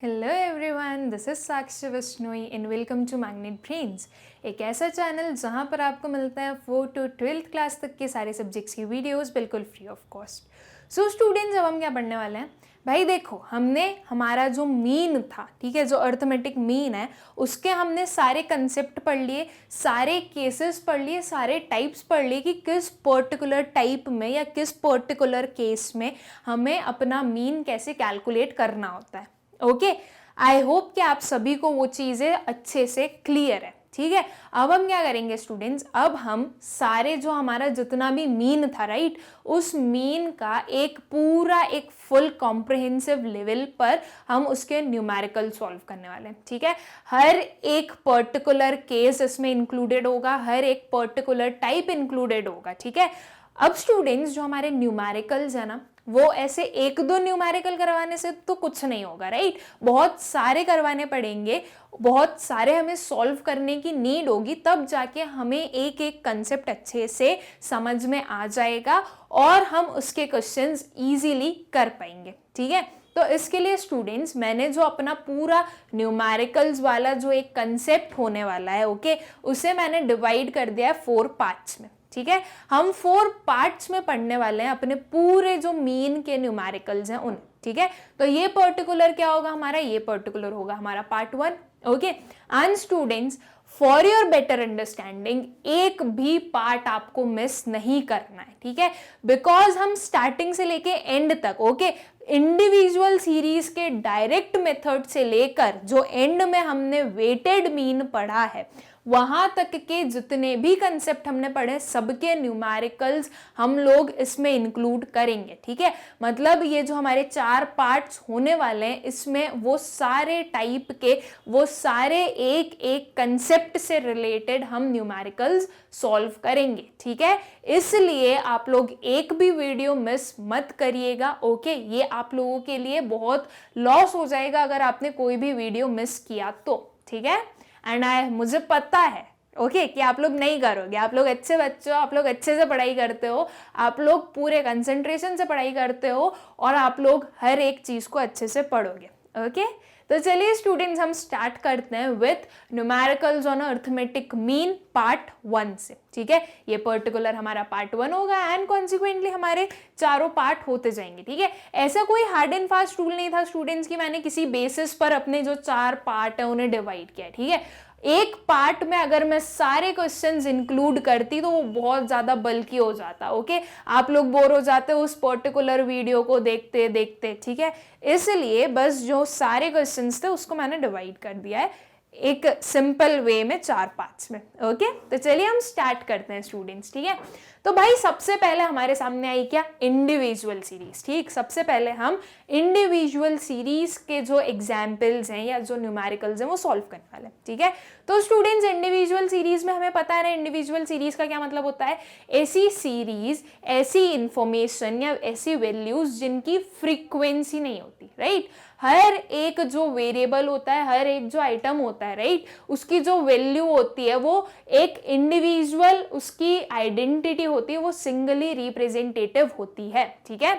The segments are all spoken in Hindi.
Hello everyone, this is Sakshi Bishnoi and welcome to Magnet Brains, एक ऐसा चैनल जहां पर आपको मिलता है 4 to 12th क्लास तक के सारे सब्जेक्ट्स की वीडियोस बिल्कुल free of cost. So students, अब हम क्या पढ़ने वाले हैं भाई? देखो, हमने हमारा जो मीन था, ठीक है, जो अर्थमेटिक मीन है, उसके हमने सारे कंसेप्ट पढ़ लिए, सारे केसेस पढ़ लिए, सारे टाइप्स पढ़ लिए कि किस पर्टिकुलर टाइप में या किस पर्टिकुलर केस में हमें अपना मीन कैसे कैलकुलेट करना होता है। ओके, आई होप कि आप सभी को वो चीज़ें अच्छे से क्लियर है। ठीक है, अब हम क्या करेंगे स्टूडेंट्स, अब हम सारे जो हमारा जितना भी मीन था, राइट, उस मीन का एक पूरा एक फुल कॉम्प्रिहेंसिव लेवल पर हम उसके न्यूमेरिकल सॉल्व करने वाले हैं। ठीक है, हर एक पर्टिकुलर केस इसमें इंक्लूडेड होगा, हर एक पर्टिकुलर टाइप इंक्लूडेड होगा। ठीक है, अब स्टूडेंट्स, जो हमारे न्यूमेरिकल्स है ना, वो ऐसे एक दो न्यूमेरिकल करवाने से तो कुछ नहीं होगा, राइट, बहुत सारे करवाने पड़ेंगे, बहुत सारे हमें सॉल्व करने की नीड होगी, तब जाके हमें एक एक कंसेप्ट अच्छे से समझ में आ जाएगा और हम उसके क्वेश्चंस इजीली कर पाएंगे। ठीक है, तो इसके लिए स्टूडेंट्स, मैंने जो अपना पूरा न्यूमेरिकल्स वाला जो एक कंसेप्ट होने वाला है, ओके, उसे मैंने डिवाइड कर दिया है 4 पार्ट्स में। ठीक है, हम 4 पार्ट्स में पढ़ने वाले हैं अपने पूरे जो मीन के न्यूमेरिकल्स हैं उन। ठीक है, तो ये पर्टिकुलर क्या होगा हमारा, ये पर्टिकुलर होगा हमारा part 1। Okay, and students, for your better understanding, एक भी पार्ट आपको मिस नहीं करना है। ठीक है, बिकॉज हम स्टार्टिंग से लेके एंड तक, ओके, इंडिविजुअल सीरीज के डायरेक्ट मेथड से लेकर जो एंड में हमने वेटेड मीन पढ़ा है, वहां तक के जितने भी कंसेप्ट हमने पढ़े, सबके न्यूमेरिकल्स हम लोग इसमें इंक्लूड करेंगे। ठीक है, मतलब ये जो हमारे 4 पार्ट्स होने वाले हैं, इसमें वो सारे टाइप के, वो सारे एक एक कंसेप्ट से रिलेटेड हम न्यूमेरिकल्स सॉल्व करेंगे। ठीक है, इसलिए आप लोग एक भी वीडियो मिस मत करिएगा। ओके, ये आप लोगों के लिए बहुत लॉस हो जाएगा अगर आपने कोई भी वीडियो मिस किया तो। ठीक है, एंड मुझे पता है, ओके, कि आप लोग नहीं करोगे, आप लोग अच्छे बच्चे हो, आप लोग अच्छे से पढ़ाई करते हो, आप लोग पूरे कंसंट्रेशन से पढ़ाई करते हो और आप लोग हर एक चीज को अच्छे से पढ़ोगे। ओके, तो चलिए स्टूडेंट्स, हम स्टार्ट करते हैं with numericals on arithmetic mean part 1 से। ठीक है, ये पर्टिकुलर हमारा पार्ट 1 होगा एंड कॉन्सिक्वेंटली हमारे चारों पार्ट होते जाएंगे। ठीक है, ऐसा कोई हार्ड एंड फास्ट रूल नहीं था स्टूडेंट्स कि मैंने किसी बेसिस पर अपने जो 4 पार्ट है उन्हें डिवाइड किया। ठीक है, एक पार्ट में अगर मैं सारे क्वेश्चंस इंक्लूड करती तो वो बहुत ज्यादा बल्कि हो जाता। ओके, आप लोग बोर हो जाते उस पर्टिकुलर वीडियो को देखते देखते। ठीक है, इसलिए बस जो सारे क्वेश्चंस थे उसको मैंने डिवाइड कर दिया है एक सिंपल वे में 4 पार्ट्स में। ओके, तो चलिए हम स्टार्ट करते हैं स्टूडेंट्स। ठीक है, तो भाई सबसे पहले हमारे सामने आई क्या, इंडिविजुअल सीरीज। ठीक, सबसे पहले हम इंडिविजुअल सीरीज के जो एग्जाम्पल्स हैं या जो न्यूमेरिकल्स हैं वो सॉल्व करने वाले हैं। ठीक है, तो स्टूडेंट्स, इंडिविजुअल सीरीज में हमें पता है ना, इंडिविजुअल सीरीज का क्या मतलब होता है, ऐसी सीरीज, ऐसी इंफॉर्मेशन या ऐसी वैल्यूज जिनकी फ्रीक्वेंसी नहीं होती, राइट। हर एक जो वेरिएबल होता है, हर एक जो आइटम होता है, राइट, उसकी जो वैल्यू होती है वो एक इंडिविजुअल, उसकी आइडेंटिटी होती है, वो सिंगली रिप्रेजेंटेटिव होती है। ठीक है,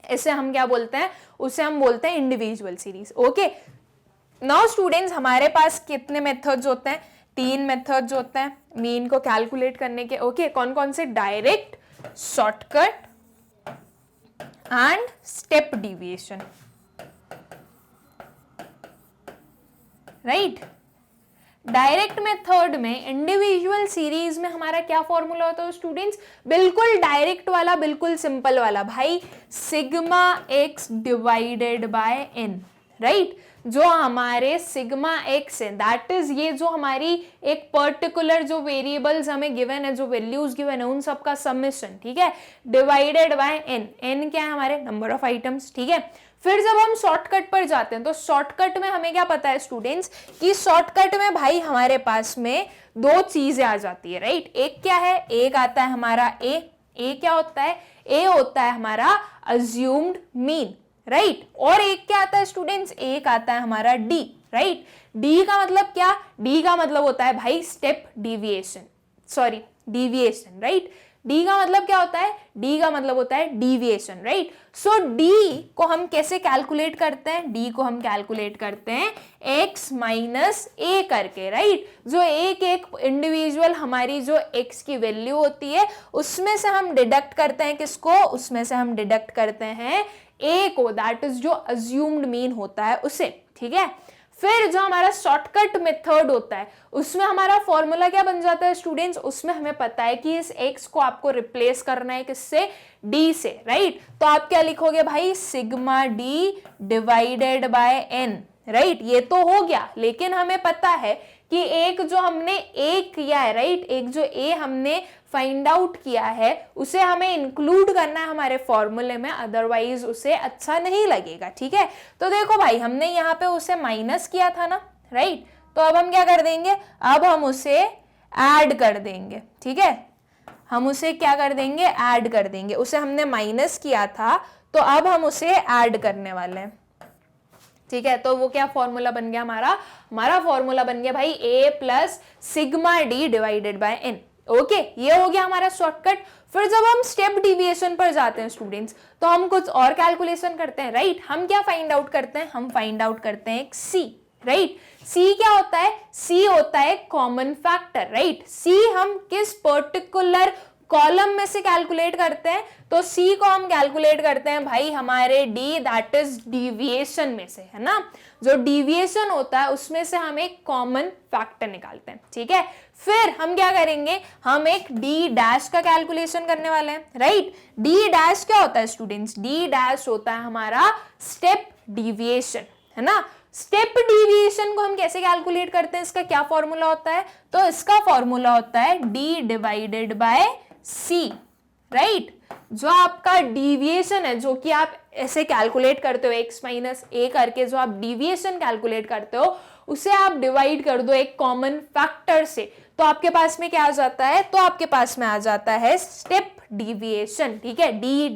इसे हम क्या बोलते हैं, उसे हम बोलते हैं individual series. Okay, now students, हमारे पास कितने मेथड्स होते हैं, 3 मेथड्स होते हैं मीन को कैलकुलेट करने के। ओके, कौन कौन से, direct, shortcut and step deviation, right. Direct method में, इंडिविजुअल सीरीज में हमारा क्या फॉर्मूला होता है स्टूडेंट्स, बिल्कुल डायरेक्ट वाला, बिल्कुल सिंपल वाला भाई, sigma X divided by N, right. जो हमारे सिग्मा एक्स है, दैट इज ये जो हमारी एक पर्टिकुलर जो वेरिएबल्स हमें गिवन है, जो वैल्यूज गिवन है, उन सबका समेशन। ठीक है, डिवाइडेड बाय एन, एन क्या है हमारे, नंबर ऑफ आइटम्स। ठीक है, फिर जब हम शॉर्टकट पर जाते हैं तो शॉर्टकट में हमें क्या पता है स्टूडेंट्स, कि शॉर्टकट में भाई हमारे पास में 2 चीजें आ जाती है, राइट। एक क्या है, एक आता है हमारा ए क्या होता है, ए होता है हमारा अज्यूम्ड मीन, राइट। और एक क्या आता है स्टूडेंट्स, एक आता है हमारा डी, राइट। डी का मतलब क्या, डी का मतलब होता है भाई step deviation, sorry, deviation, right. D का मतलब क्या होता है, डी का मतलब होता है डीविएशन, राइट। सो डी को हम कैसे कैलकुलेट करते हैं, डी को हम कैलकुलेट करते हैं x माइनस ए करके, राइट। जो एक एक इंडिविजुअल हमारी जो x की वैल्यू होती है उसमें से हम डिडक्ट करते हैं किसको, उसमें से हम डिडक्ट करते हैं a को, दैट इज जो अज्यूम्ड मीन होता है उसे, ठीक है। फिर जो हमारा शॉर्टकट मेथड होता है उसमें हमारा फॉर्मूला क्या बन जाता है स्टूडेंट्स, उसमें हमें पता है कि इस x को आपको रिप्लेस करना है किससे, d से, राइट। तो आप क्या लिखोगे भाई, sigma d divided by n, right. ये तो हो गया, लेकिन हमें पता है कि एक जो हमने a किया है, राइट, एक जो a हमने फाइंड आउट किया है उसे हमें इंक्लूड करना है हमारे फॉर्मूले में, अदरवाइज उसे अच्छा नहीं लगेगा, ठीक है। तो देखो भाई हमने यहाँ पे उसे माइनस किया था ना, राइट। तो अब हम क्या कर देंगे, अब हम उसे ऐड कर देंगे, ठीक है। हम उसे क्या कर देंगे, ऐड कर देंगे, उसे हमने माइनस किया था तो अब हम उसे ऐड करने वाले हैं, ठीक है। तो वो क्या फॉर्मूला बन गया हमारा, हमारा फॉर्मूला बन गया भाई a plus sigma D divided by n, okay. ये हो गया हमारा शॉर्टकट। फिर जब हम स्टेप डिविएशन पर जाते हैं स्टूडेंट्स तो हम कुछ और कैलकुलेशन करते हैं, राइट। हम क्या फाइंड आउट करते हैं, हम फाइंड आउट करते हैं c, राइट। c क्या होता है, c होता है कॉमन फैक्टर, राइट। c हम किस पर्टिकुलर कॉलम में से कैलकुलेट करते हैं, तो c को हम कैलकुलेट करते हैं भाई हमारे d दैट इज डिविएशन में से, है ना। जो डिविएशन होता है उसमें से हम एक कॉमन फैक्टर निकालते हैं, ठीक है। फिर हम क्या करेंगे, हम एक d डैश का कैलकुलेशन करने वाले हैं, राइट। d डैश क्या होता है स्टूडेंट्स, d डैश होता है हमारा स्टेप डिविएशन, है ना। स्टेप डिविएशन को हम कैसे कैलकुलेट करते हैं, इसका क्या फॉर्मूला होता है, तो इसका फॉर्मूला होता है d divided by c, right. जो आपका डिविएशन है, जो कि आप ऐसे कैलकुलेट करते हो x माइनस ए करके, जो आप डिविएशन कैलकुलेट करते हो उसे आप डिवाइड कर दो एक कॉमन फैक्टर से, तो आपके पास में क्या आ जाता है, तो आपके पास में आ जाता है स्टेप डिविएशन, ठीक है। डी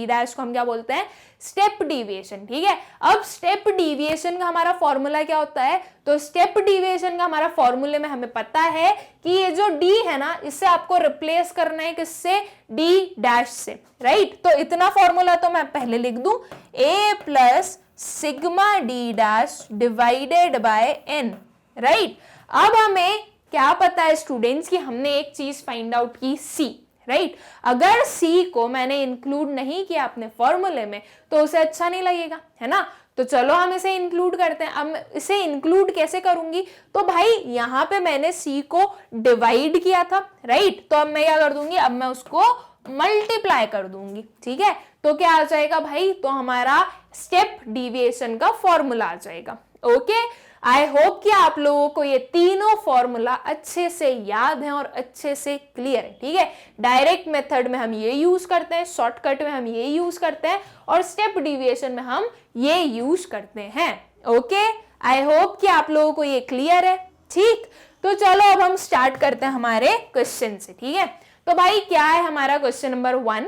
डैश को हम क्या बोलते हैं, स्टेप डिविएशन, ठीक है। अब स्टेप डिविएशन का हमारा फॉर्मूला क्या होता है, तो स्टेप डिविएशन का हमारा फॉर्मूले में हमें पता है कि ये जो d है ना इसे आपको रिप्लेस करना है किससे, d डैश से, राइट। तो इतना फॉर्मूला तो मैं पहले लिख दूं, a plus sigma D dash divided by n, right. अब हमें क्या पता है स्टूडेंट्स कि हमने एक चीज फाइंड आउट की c, राइट। अगर c को मैंने इंक्लूड नहीं किया अपने फॉर्मूले में तो उसे अच्छा नहीं लगेगा, है ना। तो चलो हम इसे इंक्लूड करते हैं। अब इसे इंक्लूड कैसे करूंगी, तो भाई यहाँ पे मैंने c को डिवाइड किया था, राइट। तो अब मैं क्या कर दूंगी, अब मैं उसको मल्टीप्लाई कर दूंगी, ठीक है। तो क्या आ जाएगा भाई, तो हमारा स्टेप डिविएशन का फॉर्मूला आ जाएगा, ओके। आई होप कि आप लोगों को ये तीनों फॉर्मूला अच्छे से याद हैं और अच्छे से क्लियर है, ठीक है। डायरेक्ट मेथड में हम ये यूज करते हैं, शॉर्टकट में हम ये यूज करते हैं और स्टेप डिविएशन में हम ये यूज करते हैं, ओके। आई होप कि आप लोगों को ये क्लियर है, ठीक। तो चलो अब हम स्टार्ट करते हैं हमारे क्वेश्चन से, ठीक है। तो भाई क्या है हमारा question number 1,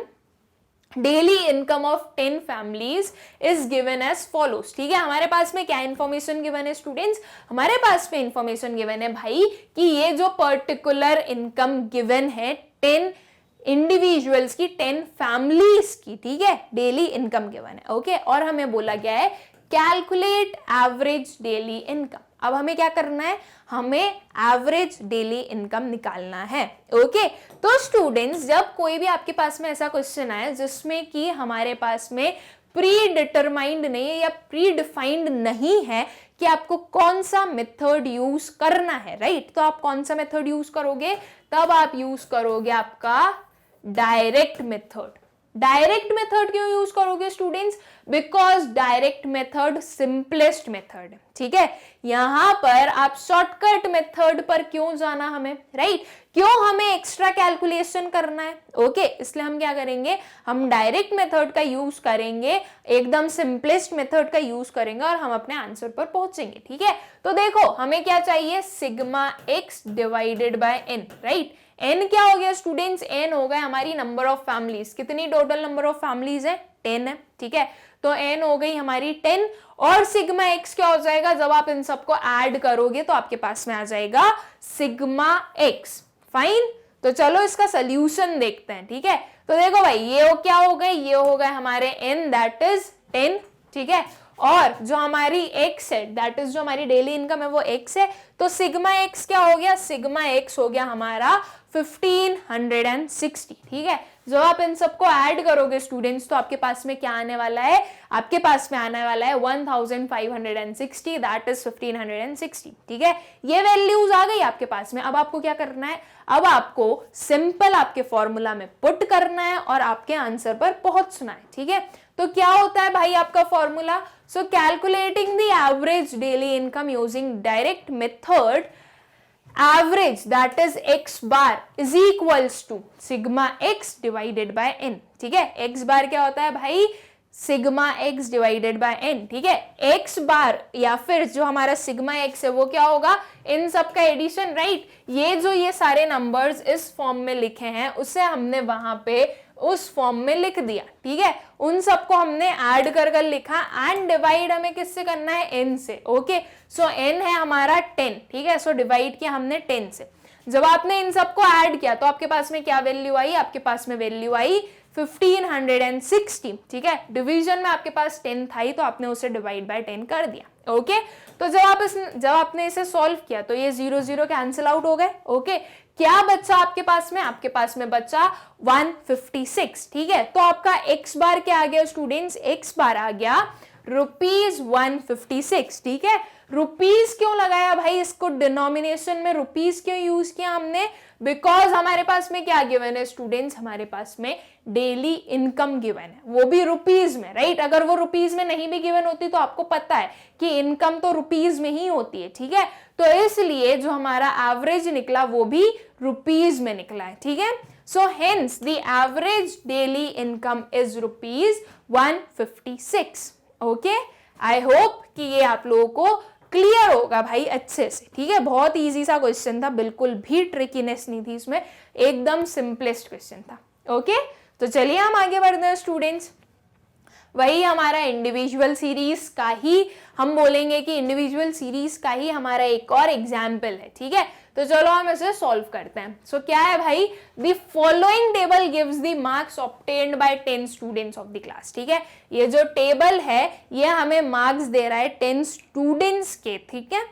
daily income of 10 families is given as follows, ठीक है। हमारे पास में क्या इंफॉर्मेशन गिवन है स्टूडेंट्स, हमारे पास में इंफॉर्मेशन गिवन है भाई कि ये जो पर्टिकुलर इनकम गिवन है 10 इंडिविजुअल्स की, 10 फैमिलीज की, ठीक है, डेली इनकम गिवन है, ओके। और हमें बोला गया है कैलकुलेट एवरेज डेली इनकम। अब हमें क्या करना है, हमें एवरेज डेली इनकम निकालना है, ओके। तो स्टूडेंट्स जब कोई भी आपके पास में ऐसा क्वेश्चन आए जिसमें कि हमारे पास में प्री डिटरमाइंड नहीं है या प्री डिफाइंड नहीं है कि आपको कौन सा मेथड यूज करना है, राइट। तो आप कौन सा मेथड यूज करोगे, तब आप यूज करोगे आपका डायरेक्ट मेथड। डायरेक्ट मेथड क्यों यूज करोगे students, because direct method simplest method, ठीक है। यहां पर आप शॉर्टकट मेथड पर क्यों जाना हमें, राइट, क्यों हमें एक्स्ट्रा कैलकुलेशन करना है, ओके। इसलिए हम क्या करेंगे, हम डायरेक्ट मेथड का यूज करेंगे, एकदम सिंपलेस्ट मेथड का यूज करेंगे और हम अपने आंसर पर पहुंचेंगे, ठीक है। तो देखो हमें क्या चाहिए, sigma X divided by N, right. n क्या हो गया स्टूडेंट्स, n हो गया हमारी नंबर ऑफ फैमिलीज, कितनी टोटल नंबर ऑफ फैमिलीज है, 10 है, ठीक है। तो n हो गई हमारी 10 और सिग्मा x क्या हो जाएगा, जब आप इन सबको ऐड करोगे तो आपके पास में आ जाएगा सिग्मा x, फाइन। तो चलो इसका सोल्यूशन देखते हैं, ठीक है। तो देखो भाई, ये क्या हो गए, ये हो गए हमारे n दैट इज 10, ठीक है। और जो हमारी x है दैट इज जो हमारी डेली इनकम है वो x है, तो सिग्मा x क्या हो गया, सिग्मा x हो गया हमारा 1560, ठीक है। जब आप इन सबको ऐड करोगे स्टूडेंट्स तो आपके पास में क्या आने वाला है, आपके पास में आने वाला है 1560 दैट इज 1560, ठीक है। ये वैल्यूज आ गई आपके पास में। अब आपको क्या करना है, अब आपको सिंपल आपके फॉर्मूला में पुट करना है और आपके आंसर पर पहुंचना है, ठीक है। तो क्या होता है भाई आपका formula, so calculating the average daily income using direct method, average that is x bar is equals to sigma x divided by n, ठीक है। x bar क्या होता है भाई, sigma x divided by n, ठीक है। x बार या फिर जो हमारा सिग्मा x है वो क्या होगा, इन सब का एडिशन, राइट। ये सारे नंबर्स इस फॉर्म में लिखे हैं उसे हमने वहां पे उस फॉर्म में लिख दिया, ठीक है। उन सबको हमने ऐड कर लिखा एंड डिवाइड हमें किससे करना है, n से, ओके। सो n है हमारा 10, ठीक है। सो डिवाइड किया हमने 10 से। जब आपने इन सबको ऐड किया तो आपके पास में क्या वैल्यू आई, आपके पास में वैल्यू आई 1560, ठीक है। डिवीजन में आपके पास 10 था ही तो आपने उसे डिवाइड बाय 10 कर दिया, ओके। तो जब आपने इसे सॉल्व किया तो ये 0 0 कैंसिल आउट हो गए, ओके। क्या बचा आपके पास में बचा 156, ठीक है। तो आपका x बार क्या आ गया स्टूडेंट्स, x बार आ गया ₹156, ठीक है। रुपीज क्यों लगाया भाई, इसको डिनोमिनेशन में रुपीज क्यों यूज किया हमने, बिकॉज हमारे पास में क्या गिवन है स्टूडेंट्स, हमारे पास में डेली इनकम गिवन है, वो भी रुपीज में, राइट। अगर वो रुपीज में नहीं भी गिवन होती तो आपको पता है कि इनकम तो रुपीज में ही होती है, ठीक है। तो इसलिए जो हमारा एवरेज निकला वो भी रुपीज में निकला है, ठीक है। So hence the average daily income is ₹156, okay. I hope कि ये आप लोगों को क्लियर होगा भाई अच्छे से, ठीक है। बहुत इजी सा क्वेश्चन था, बिल्कुल भी ट्रिकीनेस नहीं थी इसमें, एकदम सिंपलेस्ट क्वेश्चन था, ओके। तो चलिए हम आगे बढ़ते हैं स्टूडेंट्स। वही हमारा इंडिविजुअल सीरीज का ही हम बोलेंगे कि इंडिविजुअल सीरीज का ही हमारा एक और एग्जाम्पल है, ठीक है। तो चलो हम इसे सॉल्व करते हैं। सो क्या है भाई, the following table gives the marks obtained by 10 students of the class, ठीक है। ये जो टेबल है ये हमें मार्क्स दे रहा है 10 स्टूडेंट्स के, ठीक है।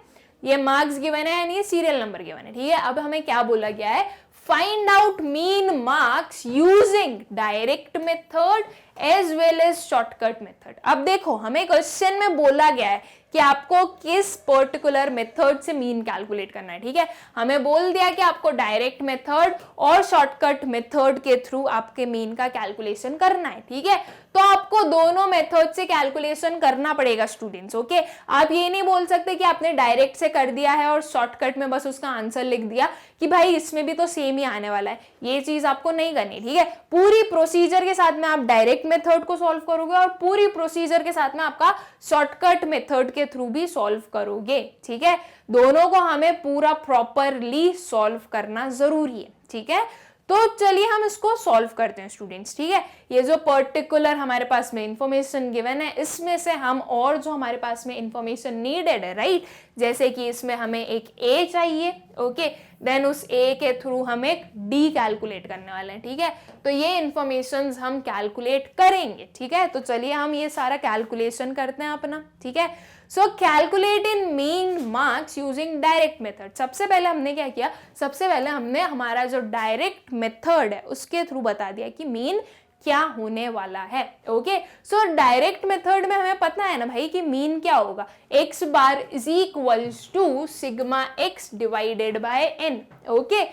ये मार्क्स गिवन है यानी सीरियल नंबर गिवन है, ठीक है। अब हमें क्या बोला गया है, find out mean marks using direct method as well as shortcut method. अब देखो हमें क्वेश्चन में बोला गया है कि आपको किस पर्टिकुलर मेथड से मीन कैलकुलेट करना है, ठीक है। हमें बोल दिया कि आपको डायरेक्ट मेथड और शॉर्टकट मेथड के थ्रू आपके मीन का कैलकुलेशन करना है, ठीक है। तो आपको दोनों मेथड से कैलकुलेशन करना पड़ेगा स्टूडेंट्स, ओके। आप ये नहीं बोल सकते कि आपने डायरेक्ट से कर दिया है और शॉर्टकट में बस उसका आंसर लिख दिया कि भाई इसमें भी तो सेम ही आने वाला है, ये चीज आपको नहीं करनी, ठीक है। पूरी प्रोसीजर के साथ में आप डायरेक्ट मेथड को सॉल्व करोगे और पूरी प्रोसीजर के साथ में आपका शॉर्टकट मेथड के थ्रू भी सॉल्व करोगे, ठीक है। दोनों को हमें पूरा प्रॉपरली सॉल्व करना जरूरी है, ठीक है। तो चलिए हम इसको सॉल्व करते हैं स्टूडेंट्स, ठीक है। ये जो पर्टिकुलर हमारे पास में इंफॉर्मेशन गिवन है इसमें से हम और जो हमारे पास में इंफॉर्मेशन नीडेड है, राइट, जैसे कि इसमें हमें एक ए चाहिए, ओके, देन उस ए के थ्रू हम एक डी कैलकुलेट करने वाले हैं, ठीक है। तो ये इंफॉर्मेशन हम कैलकुलेट करेंगे, ठीक है। तो चलिए हम ये सारा कैलकुलेशन करते हैं अपना, ठीक है। सो calculate in mean marks using direct method. सबसे पहले हमने क्या किया, सबसे पहले हमने हमारा जो डायरेक्ट मेथड है उसके थ्रू बता दिया कि मीन क्या होने वाला है, ओके। सो डायरेक्ट मेथड में हमें पता है ना भाई कि मीन क्या होगा, x bar is equals to sigma x divided by n, okay.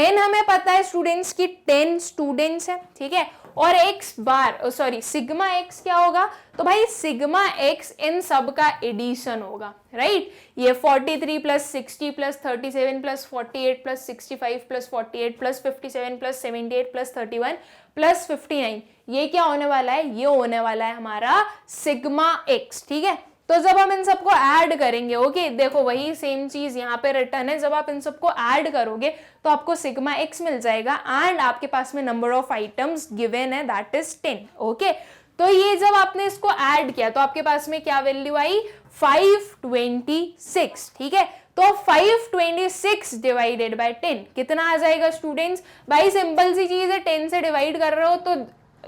n हमें पता है स्टूडेंट्स की 10 स्टूडेंट्स है, ठीक है। और सिग्मा x क्या होगा, तो भाई सिग्मा x इन सब का एडिशन होगा, राइट। ये 43 plus 60 plus 37 plus 48 plus 65 plus 48 plus 57 plus 78 plus 31 plus 59, ये क्या होने वाला है, ये होने वाला है हमारा सिग्मा x, ठीक है। तो जब हम इन सबको ऐड करेंगे, ओके, देखो वही सेम चीज यहाँ पे रिटर्न है, जब आप इन सबको ऐड करोगे तो आपको सिग्मा x मिल जाएगा एंड आपके पास में नंबर ऑफ आइटम्स गिवन है दैट इज 10, ओके। तो ये जब आपने इसको ऐड किया तो आपके पास में क्या वैल्यू आई, 526, ठीक है। तो 526 डिवाइडेड बाय 10 कितना आ जाएगा स्टूडेंट्स? भाई सिंपल सी चीज है, 10 से डिवाइड कर रहे हो तो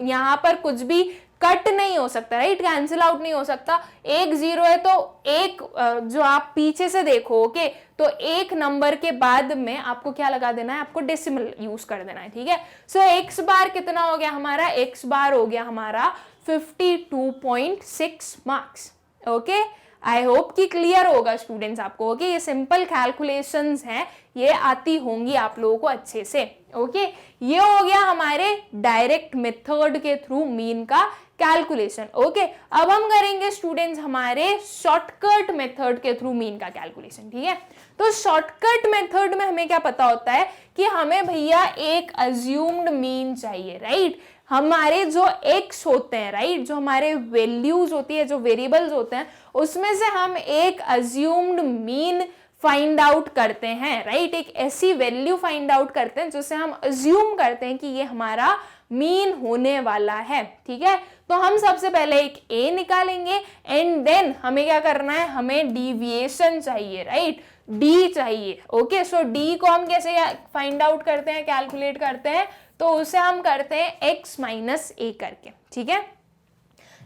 यहाँ पर कुछ भी कट नहीं हो सकता, राइट, कैंसिल आउट नहीं हो सकता। एक जीरो है तो एक जो आप पीछे से देखो, ओके, तो एक नंबर के बाद में आपको क्या लगा देना है, आपको डेसिमल यूज कर देना है, ठीक है। सो एक्स बार कितना हो गया हमारा? एक्स बार हो गया हमारा 52.6 मार्क्स, ओके। आई होप कि क्लियर होगा स्टूडेंट्स आपको, ओके। ये सिंपल कैलकुलेशंस हैं, ये आती होंगी आप लोगों को अच्छे से, ओके। ये हो गया हमारे डायरेक्ट मेथड के थ्रू मीन का कैलकुलेशन, ओके। अब हम करेंगे स्टूडेंट्स हमारे शॉर्टकट मेथड के थ्रू मीन का कैलकुलेशन, ठीक है। तो शॉर्टकट मेथड में हमें क्या पता होता है कि हमें भैया एक अज्यूम्ड मीन चाहिए, राइट। हमारे जो x होते हैं, राइट, जो हमारे वैल्यूज होती है, जो वेरिएबल्स होते हैं, उसमें से हम एक अज्यूम्ड मीन फाइंड आउट करते हैं, राइट। एक ऐसी वैल्यू फाइंड आउट करते हैं जिससे हम अज्यूम करते हैं कि ये हमारा मीन होने वाला है, ठीक है। तो हम सबसे पहले एक a निकालेंगे एंड देन हमें क्या करना है, हमें डिविएशन चाहिए, राइट, d चाहिए, ओके। सो d को हम कैसे फाइंड आउट करते हैं, कैलकुलेट करते हैं? तो उसे हम करते हैं x माइनस a करके, ठीक है।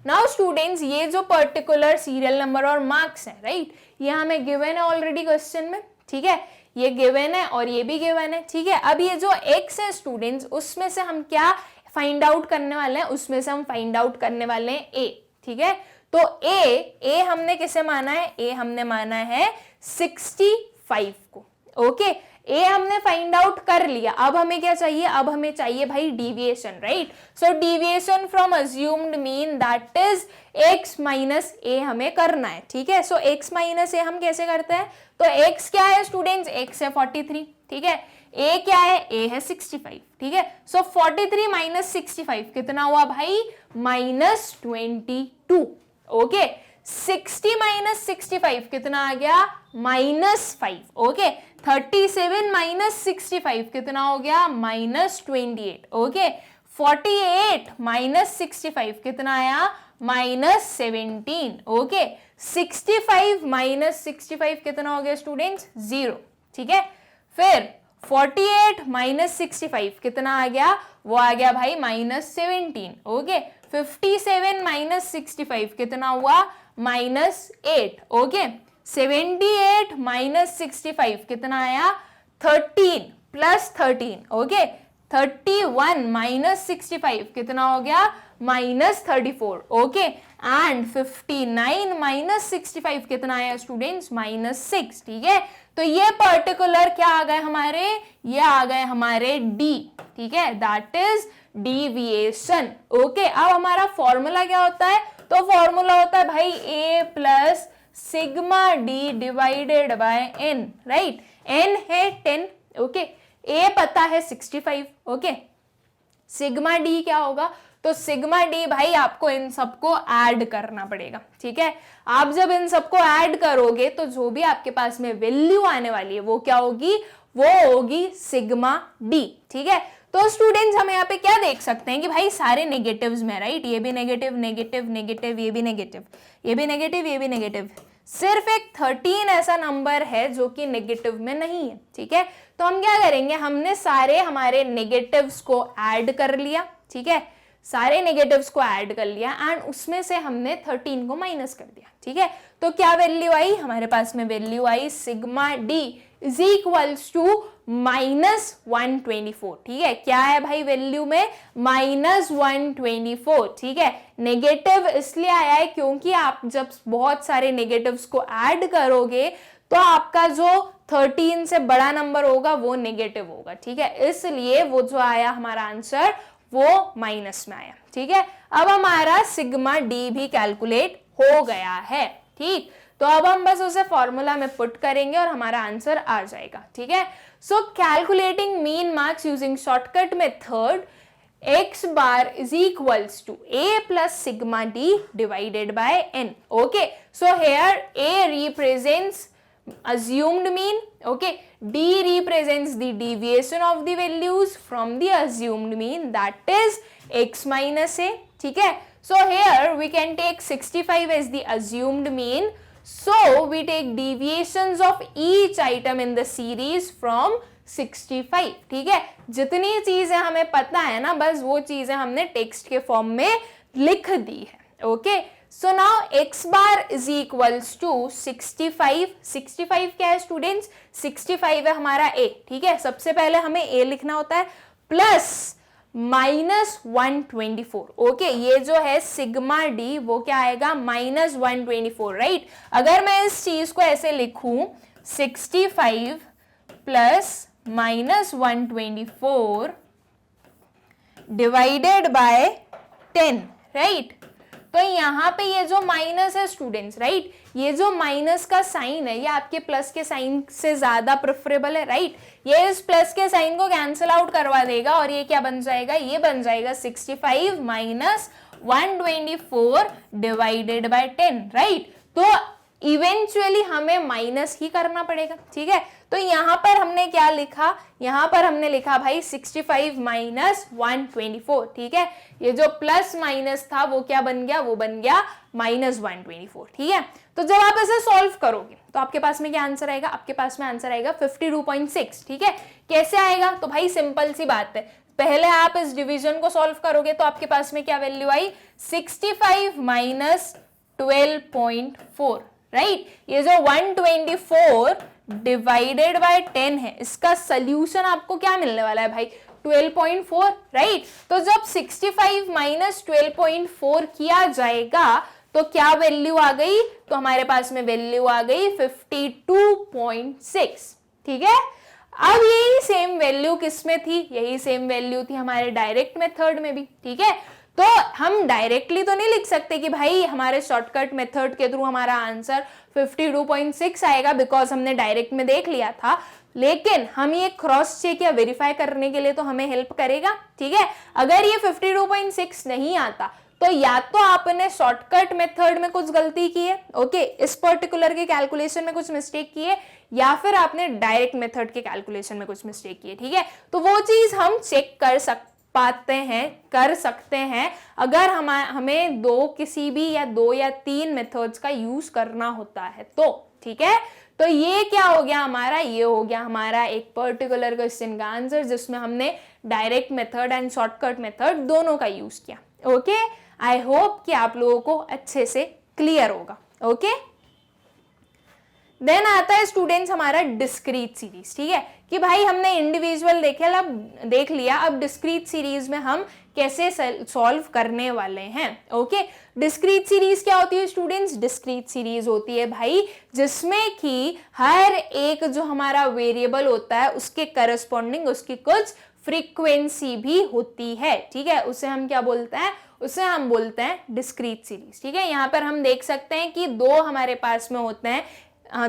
नाउ स्टूडेंट्स, ये जो पर्टिकुलर सीरियल नंबर और मार्क्स है, राइट, ये हमें गिवन है ऑलरेडी क्वेश्चन में, ठीक है। ये गिवन है और ये भी गिवन है, ठीक है। अब ये जो x है स्टूडेंट्स, उसमें से हम क्या फाइंड आउट करने वाले हैं? उसमें से हम फाइंड आउट करने वाले हैं a, ठीक है। तो a हमने किसे माना है? a हमने माना है 65 को, ओके। ए हमने फाइंड आउट कर लिया, अब हमें क्या चाहिए? अब हमें चाहिए भाई deviation, right. So deviation from assumed mean that is x minus A हमें करना है, ठीक है। सो x माइनस ए हम कैसे करते हैं? तो x क्या है स्टूडेंट्स? x है 43, ठीक है। a क्या है? a है 65, ठीक है। सो 43 माइनस 65 कितना हुआ भाई? Minus 22, okay. 60 माइनस 65 कितना आ गया? -5, ओके। 37 माइनस 65 कितना हो गया? -28, ओके। 48 माइनस 65 कितना आया? -17, ओके। 65 माइनस 65 कितना हो गया स्टूडेंट्स? 0, ठीक है। फिर 48 माइनस 65 कितना आ गया? वो आ गया भाई -17, ओके। 57 माइनस 65 कितना हुआ? -8, ओके। 78 माइनस 65 कितना आया? 13 प्लस 13, ओके। 31 माइनस 65 कितना हो गया? -34, ओके। एंड 59 माइनस 65 कितना आया स्टूडेंट्स? -6, ठीक है। तो ये पर्टिकुलर क्या आ गए हमारे? ये आ गए हमारे डी, ठीक है, दैट इज डिविएशन, ओके। अब हमारा फॉर्मूला क्या होता है? तो फॉर्मूला होता है भाई a plus sigma D divided by n, right. n है 10, ओके। a पता है 65, ओके। सिग्मा डी क्या होगा? तो सिग्मा डी भाई आपको इन सबको ऐड करना पड़ेगा, ठीक है। आप जब इन सबको ऐड करोगे तो जो भी आपके पास में वैल्यू आने वाली है वो क्या होगी? वो होगी सिग्मा डी, ठीक है। तो स्टूडेंट्स हम यहाँ पे क्या देख सकते हैं कि भाई सारे नेगेटिव्स में, राइट, ये भी नेगेटिव नेगेटिव नेगेटिव, ये भी नेगेटिव, ये भी नेगेटिव, ये भी नेगेटिव। सिर्फ एक 13 ऐसा नंबर है जो कि नेगेटिव में नहीं है, ठीक है। तो हम क्या करेंगे? हमने सारे हमारे नेगेटिव्स को ऐड कर लिया, ठीक है, सारे नेगेटिव्स को ऐड कर लिया एंड उसमें से हमने 13 को माइनस कर दिया, ठीक है। तो क्या वैल्यू आई हमारे पास में? Value I sigma D is equals to -124, ठीक है। क्या है भाई वैल्यू में? -124, ठीक है। नेगेटिव इसलिए आया है क्योंकि आप जब बहुत सारे नेगेटिव्स को ऐड करोगे तो आपका जो 13 से बड़ा नंबर होगा वो नेगेटिव होगा, ठीक है। इसलिए वो जो आया हमारा आंसर वो माइनस में आया, ठीक है। अब हमारा सिग्मा डी भी कैलकुलेट हो गया है, ठीक। तो अब हम बस उसे फॉर्मूला में पुट करेंगे और हमारा आंसर आ जाएगा, ठीक है। So calculating mean marks using shortcut method, x bar is equals to a plus sigma d divided by n, okay. So here a represents assumed mean, okay. D represents the deviation of the values from the assumed mean, that is x minus a, ठीक है। So here we can take 65 as the assumed mean, so we take deviations of each item in the series from 65, ठीक है। जितनी चीजें हमें पता है ना, बस वो चीजें हमने टेक्स्ट के फॉर्म में लिख दी है, okay. So now x bar is equals to 65, 65 क्या है स्टूडेंट्स, 65 है हमारा a, ठीक है। सबसे पहले हमें a लिखना होता है, प्लस -124, ओके। ये जो है सिग्मा d वो क्या आएगा, -124, राइट। अगर मैं इस चीज को ऐसे लिखूं 65 प्लस -124 डिवाइडेड बाय 10, राइट। तो यहाँ पे ये जो माइनस है स्टूडेंट्स, राइट, ये जो माइनस का साइन है ये आपके प्लस के साइन से ज्यादा प्रेफरेबल है, राइट। ये इस प्लस के साइन को कैंसिल आउट करवा देगा और ये क्या बन जाएगा, ये बन जाएगा 65 माइनस 124 डिवाइडेड बाय 10, राइट। तो इवेंचुअली हमें माइनस ही करना पड़ेगा, ठीक है। तो यहां पर हमने क्या लिखा, यहां पर हमने लिखा भाई 65 माइनस 124, ठीक है। ये जो प्लस माइनस था वो क्या बन गया, वो बन गया -124, ठीक है। तो जब आप इसे सॉल्व करोगे तो आपके पास में क्या आंसर आएगा, आपके पास में आंसर आएगा 52.6, ठीक है। कैसे आएगा, तो भाई सिंपल सी बात है, पहले आप इस डिवीजन को सॉल्व करोगे तो आपके पास में क्या वैल्यू आई, 65 माइनस 12.4, राइट। ये जो 124 डिवाइडेड बाय 10 है, इसका सोल्यूशन आपको क्या मिलने वाला है भाई, 12.4, राइट। तो जब 65 माइनस 12.4 किया जाएगा तो क्या वैल्यू आ गई, तो हमारे पास में वैल्यू आ गई 52.6, ठीक है। अब यही सेम वैल्यू किस में थी, यही सेम वैल्यू थी हमारे डायरेक्ट मेथड में भी, ठीक है। तो हम डायरेक्टली तो नहीं लिख सकते कि भाई हमारे शॉर्टकट मेथड के थ्रू हमारा आंसर 52.6 आएगा, बिकॉज हमने डायरेक्ट में देख लिया था, लेकिन हम ये क्रॉस चेक या वेरीफाई करने के लिए तो हमें हेल्प करेगा, ठीक है। अगर ये 52.6 नहीं आता तो या तो आपने शॉर्टकट मेथड में कुछ गलती की है, ओके, इस पर्टिकुलर के कैलकुलेशन में कुछ मिस्टेक की है, या फिर आपने डायरेक्ट मेथड के कैलकुलेशन में कुछ मिस्टेक की है, ठीक है। तो वो चीज हम चेक कर सकते हैं अगर हमें किसी भी या 2 या 3 मेथड्स का यूज करना होता है तो, ठीक है। तो ये क्या हो गया हमारा, ये हो गया हमारा एक पर्टिकुलर क्वेश्चन का आंसर जिसमें हमने direct method and shortcut method दोनों का यूज किया, ओके। आई होप कि आप लोगों को अच्छे से क्लियर होगा, ओके। देन आता है स्टूडेंट्स हमारा डिस्क्रीट सीरीज, ठीक है, कि भाई हमने इंडिविजुअल देख लिया, अब डिस्क्रीट सीरीज में हम कैसे सॉल्व करने वाले हैं, ओके। डिस्क्रीट सीरीज क्या होती है स्टूडेंट्स, डिस्क्रीट सीरीज होती है भाई जिसमें कि हर एक जो हमारा वेरिएबल होता है उसके करस्पॉन्डिंग उसकी कुछ फ्रीक्वेंसी भी होती है, ठीक है। उसे हम क्या बोलते हैं, उसे हम बोलते हैं डिस्क्रीट सीरीज, ठीक है। यहाँ पर हम देख सकते हैं कि दो हमारे पास में होते हैं,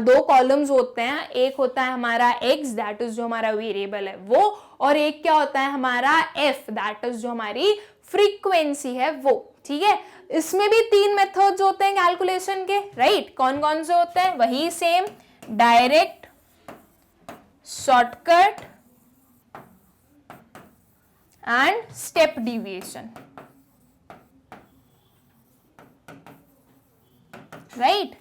दो कॉलम्स होते हैं, एक होता है हमारा x दैट इज जो हमारा वेरिएबल है वो, और एक क्या होता है हमारा f दैट इज जो हमारी फ्रीक्वेंसी है वो, ठीक है। इसमें भी 3 मेथड्स होते हैं कैलकुलेशन के, राइट। कौन कौन से होते हैं, वही same, direct, shortcut and step deviation, right.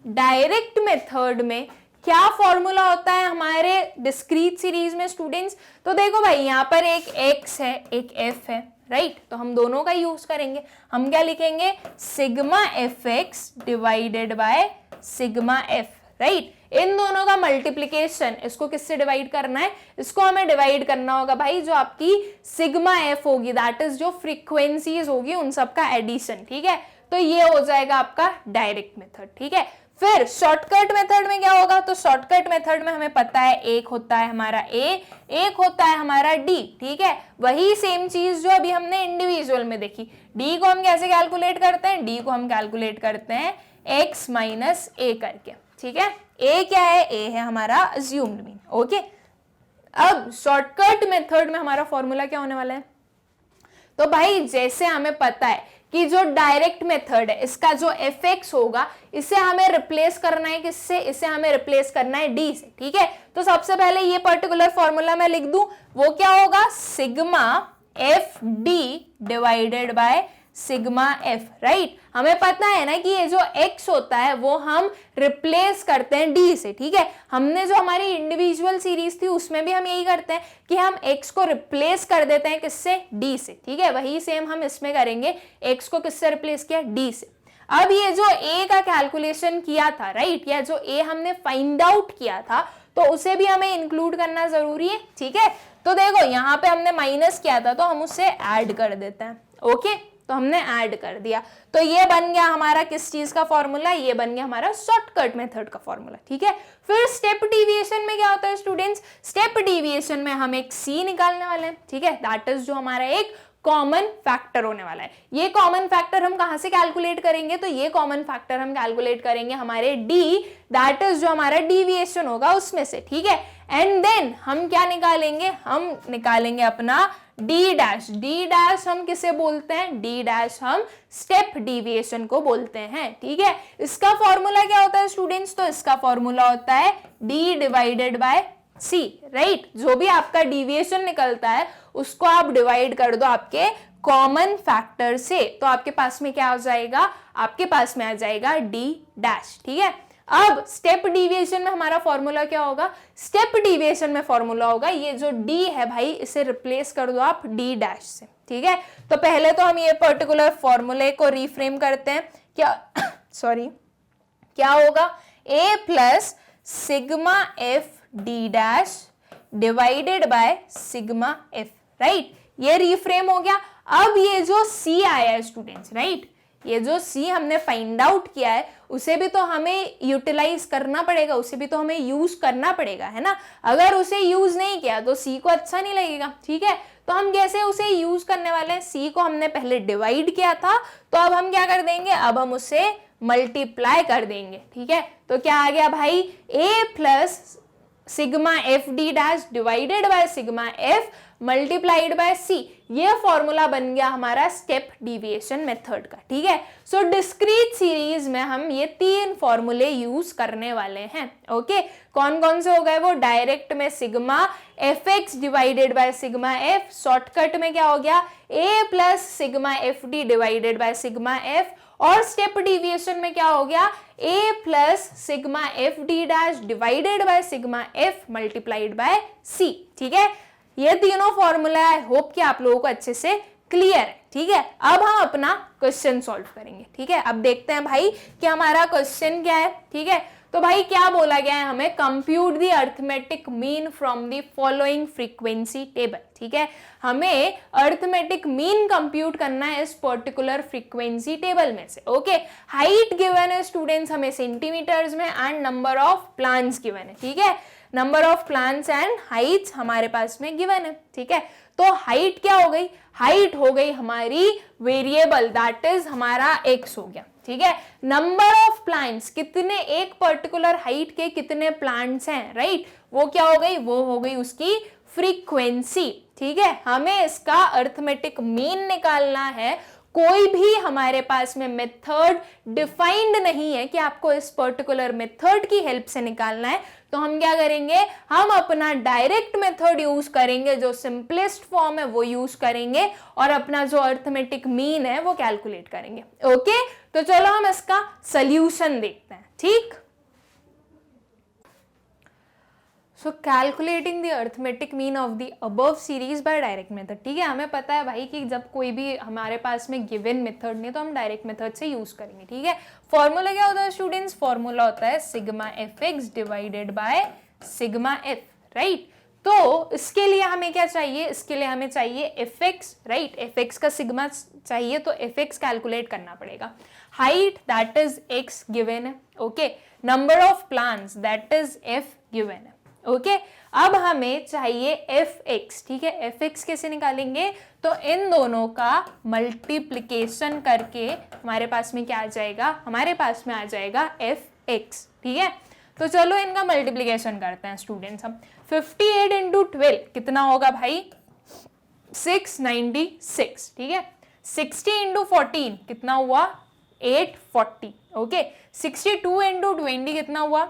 Direct method में क्या फॉर्मूला होता है हमारे डिस्क्रीट सीरीज में स्टूडेंट्स, तो देखो भाई यहाँ पर एक x है एक f है, राइट। तो हम दोनों का यूज करेंगे, हम क्या लिखेंगे, sigma fx divided by sigma f, right. इन दोनों का मल्टीप्लीकेशन, इसको किससे डिवाइड करना है, इसको हमें डिवाइड करना होगा भाई जो आपकी सिग्मा f होगी दैट इज जो फ्रीक्वेंसीज होगी उन सबका एडिशन, ठीक है। तो ये हो जाएगा आपका डायरेक्ट मेथड, ठीक है। फिर शॉर्टकट मेथड में क्या होगा, तो शॉर्टकट मेथड में हमें पता है एक होता है हमारा a, एक होता है हमारा d, ठीक है। वही सेम चीज जो अभी हमने इंडिविजुअल में देखी, d को हम कैसे कैलकुलेट करते हैं, d को हम कैलकुलेट करते हैं x माइनस a करके, ठीक है। a क्या है, a है हमारा अज्यूम्ड मीन, ओके। अब शॉर्टकट मेथड में हमारा फॉर्मूला क्या होने वाला है, तो भाई जैसे हमें पता है कि जो डायरेक्ट मेथड है इसका जो fx होगा इसे हमें रिप्लेस करना है किससे, इसे हमें रिप्लेस करना है d से, ठीक है। तो सबसे पहले ये पर्टिकुलर फॉर्मूला मैं लिख दूं, वो क्या होगा, sigma f d divided by sigma F, right. हमें पता है ना कि ये जो x होता है वो हम रिप्लेस करते हैं d से, ठीक है। हमने जो हमारी इंडिविजुअल सीरीज थी उसमें भी हम यही करते हैं कि हम x को रिप्लेस कर देते हैं किससे, d से, ठीक है। वही सेम हम इसमें करेंगे, x को किससे रिप्लेस किया, d से। अब ये जो a का कैलकुलेशन किया था, राइट, या जो a हमने फाइंड आउट किया था, तो उसे भी हमें इंक्लूड करना जरूरी है, ठीक है। तो देखो यहाँ पे हमने माइनस किया था तो हम उसे ऐड कर देते हैं, ओके। तो हमने ऐड कर दिया, तो ये बन गया हमारा किस चीज का फॉर्मूला, ये बन गया हमारा शॉर्टकट मेथड का फॉर्मूला, ठीक है। फिर स्टेप डिविएशन में क्या होता है स्टूडेंट्स, स्टेप डिविएशन में हम एक c निकालने वाले हैं, ठीक है। दैट इज जो हमारा एक कॉमन फैक्टर होने वाला है। ये कॉमन फैक्टर हम कहां से कैलकुलेट करेंगे, तो ये कॉमन फैक्टर हम कैलकुलेट करेंगे हमारे d, दैट इज जो हमारा डिविएशन होगा उसमें से, ठीक है। एंड देन हम क्या निकालेंगे, हम निकालेंगे अपना d डैश। d डैश हम किसे बोलते हैं, d डैश हम स्टेप डिविएशन को बोलते हैं, ठीक है। इसका फॉर्मूला क्या होता है स्टूडेंट्स, तो इसका फॉर्मूला होता है d divided by c, right. जो भी आपका डिविएशन निकलता है उसको आप डिवाइड कर दो आपके कॉमन फैक्टर से, तो आपके पास में क्या हो जाएगा, आपके पास में आ जाएगा d डैश, ठीक है। अब स्टेप डिविएशन में हमारा फॉर्मूला क्या होगा, स्टेप डिविएशन में फॉर्मूला होगा ये जो d है भाई, इसे रिप्लेस कर दो आप d डैश से, ठीक है। तो पहले तो हम ये पर्टिकुलर फॉर्मूले को रिफ्रेम करते हैं, क्या सॉरी क्या होगा, a plus sigma F d dash divided by sigma F, right. ये रिफ्रेम हो गया। अब ये जो c आया है स्टूडेंट्स, राइट, ये जो c हमने फाइंड आउट किया है उसे भी तो हमें यूटिलाइज करना पड़ेगा, उसे भी तो हमें यूज करना पड़ेगा, है ना। अगर उसे यूज नहीं किया तो c को अच्छा नहीं लगेगा, ठीक है। तो हम कैसे उसे यूज करने वाले हैं, c को हमने पहले डिवाइड किया था, तो अब हम क्या कर देंगे, अब हम उसे मल्टीप्लाई कर देंगे, ठीक है। तो क्या आ गया भाई, a plus sigma F d dash divided by sigma f multiplied by c, ये फॉर्मूला बन गया हमारा स्टेप डिविएशन मेथड का, ठीक है। सो डिस्क्रीट सीरीज में हम ये तीन फॉर्मूले यूज करने वाले हैं, ओके। कौन कौन से हो गए वो, डायरेक्ट में sigma F x divided by sigma F, shortcut में क्या हो गया a plus sigma F D divided by sigma F, और स्टेप डिविएशन में क्या हो गया a plus sigma F d dash divided by sigma f multiplied bye c, ठीक है। ये तीनों फॉर्मूला आई होप कि आप लोगों को अच्छे से क्लियर है, ठीक है। अब हम अपना क्वेश्चन सॉल्व करेंगे, ठीक है। अब देखते हैं भाई कि हमारा क्वेश्चन क्या है, ठीक है। तो भाई क्या बोला गया है हमें, compute the arithmetic mean from the following frequency table, ठीक है। हमें अर्थमेटिक मीन कंप्यूट करना है इस पर्टिकुलर फ्रीक्वेंसी टेबल में से, ओके। हाइट गिवन है स्टूडेंट्स हमें सेंटीमीटर्स में, and number of plants given है, ठीक है। Number of plants and Heights हमारे पास में गिवन है, ठीक है। तो हाइट क्या हो गई, हाइट हो गई हमारी वेरिएबल, दैट इज हमारा x हो गया, ठीक है। नंबर ऑफ प्लांट्स, कितने एक पर्टिकुलर हाइट के कितने प्लांट्स हैं, राइट, वो क्या हो गई, वो हो गई उसकी फ्रीक्वेंसी, ठीक है। हमें इसका अर्थमेटिक मीन निकालना है। कोई भी हमारे पास में मेथड डिफाइंड नहीं है कि आपको इस पर्टिकुलर मेथड की हेल्प से निकालना है, तो हम क्या करेंगे, हम अपना डायरेक्ट मेथड यूज करेंगे, जो सिंपलेस्ट फॉर्म है वो यूज करेंगे, और अपना जो अर्थमेटिक मीन है वो कैलकुलेट करेंगे, ओके। तो चलो हम इसका सॉल्यूशन देखते हैं, ठीक। So calculating the arithmetic mean of the above series by direct method, ठीक है। हमें पता है भाई कि जब कोई भी हमारे पास में गिवन मेथड नहीं तो हम डायरेक्ट मेथड से यूज करेंगे, ठीक है। फॉर्मूला क्या होता है स्टूडेंट्स, फॉर्मूला होता है sigma F x divided by sigma F, right. तो इसके लिए हमें क्या चाहिए, इसके लिए हमें चाहिए f x, right. F x का सिग्मा चाहिए तो एफ एक्स कैलकुलेट करना पड़ेगा। Height that is x given है, okay. Number of plants that is f given है, ओके। अब हमें चाहिए एफ एक्स, ठीक है। एफ एक्स कैसे निकालेंगे, तो इन दोनों का मल्टीप्लिकेशन करके हमारे पास में क्या आ जाएगा, हमारे पास में आ जाएगा एफ एक्स, ठीक है। तो चलो इनका मल्टीप्लिकेशन करते हैं स्टूडेंट्स हम। 58 इंटू 12 कितना होगा भाई, 696, ठीक है। 60 इंटू 14 कितना हुआ, 840, ओके। 62 इंटू 20 कितना हुआ,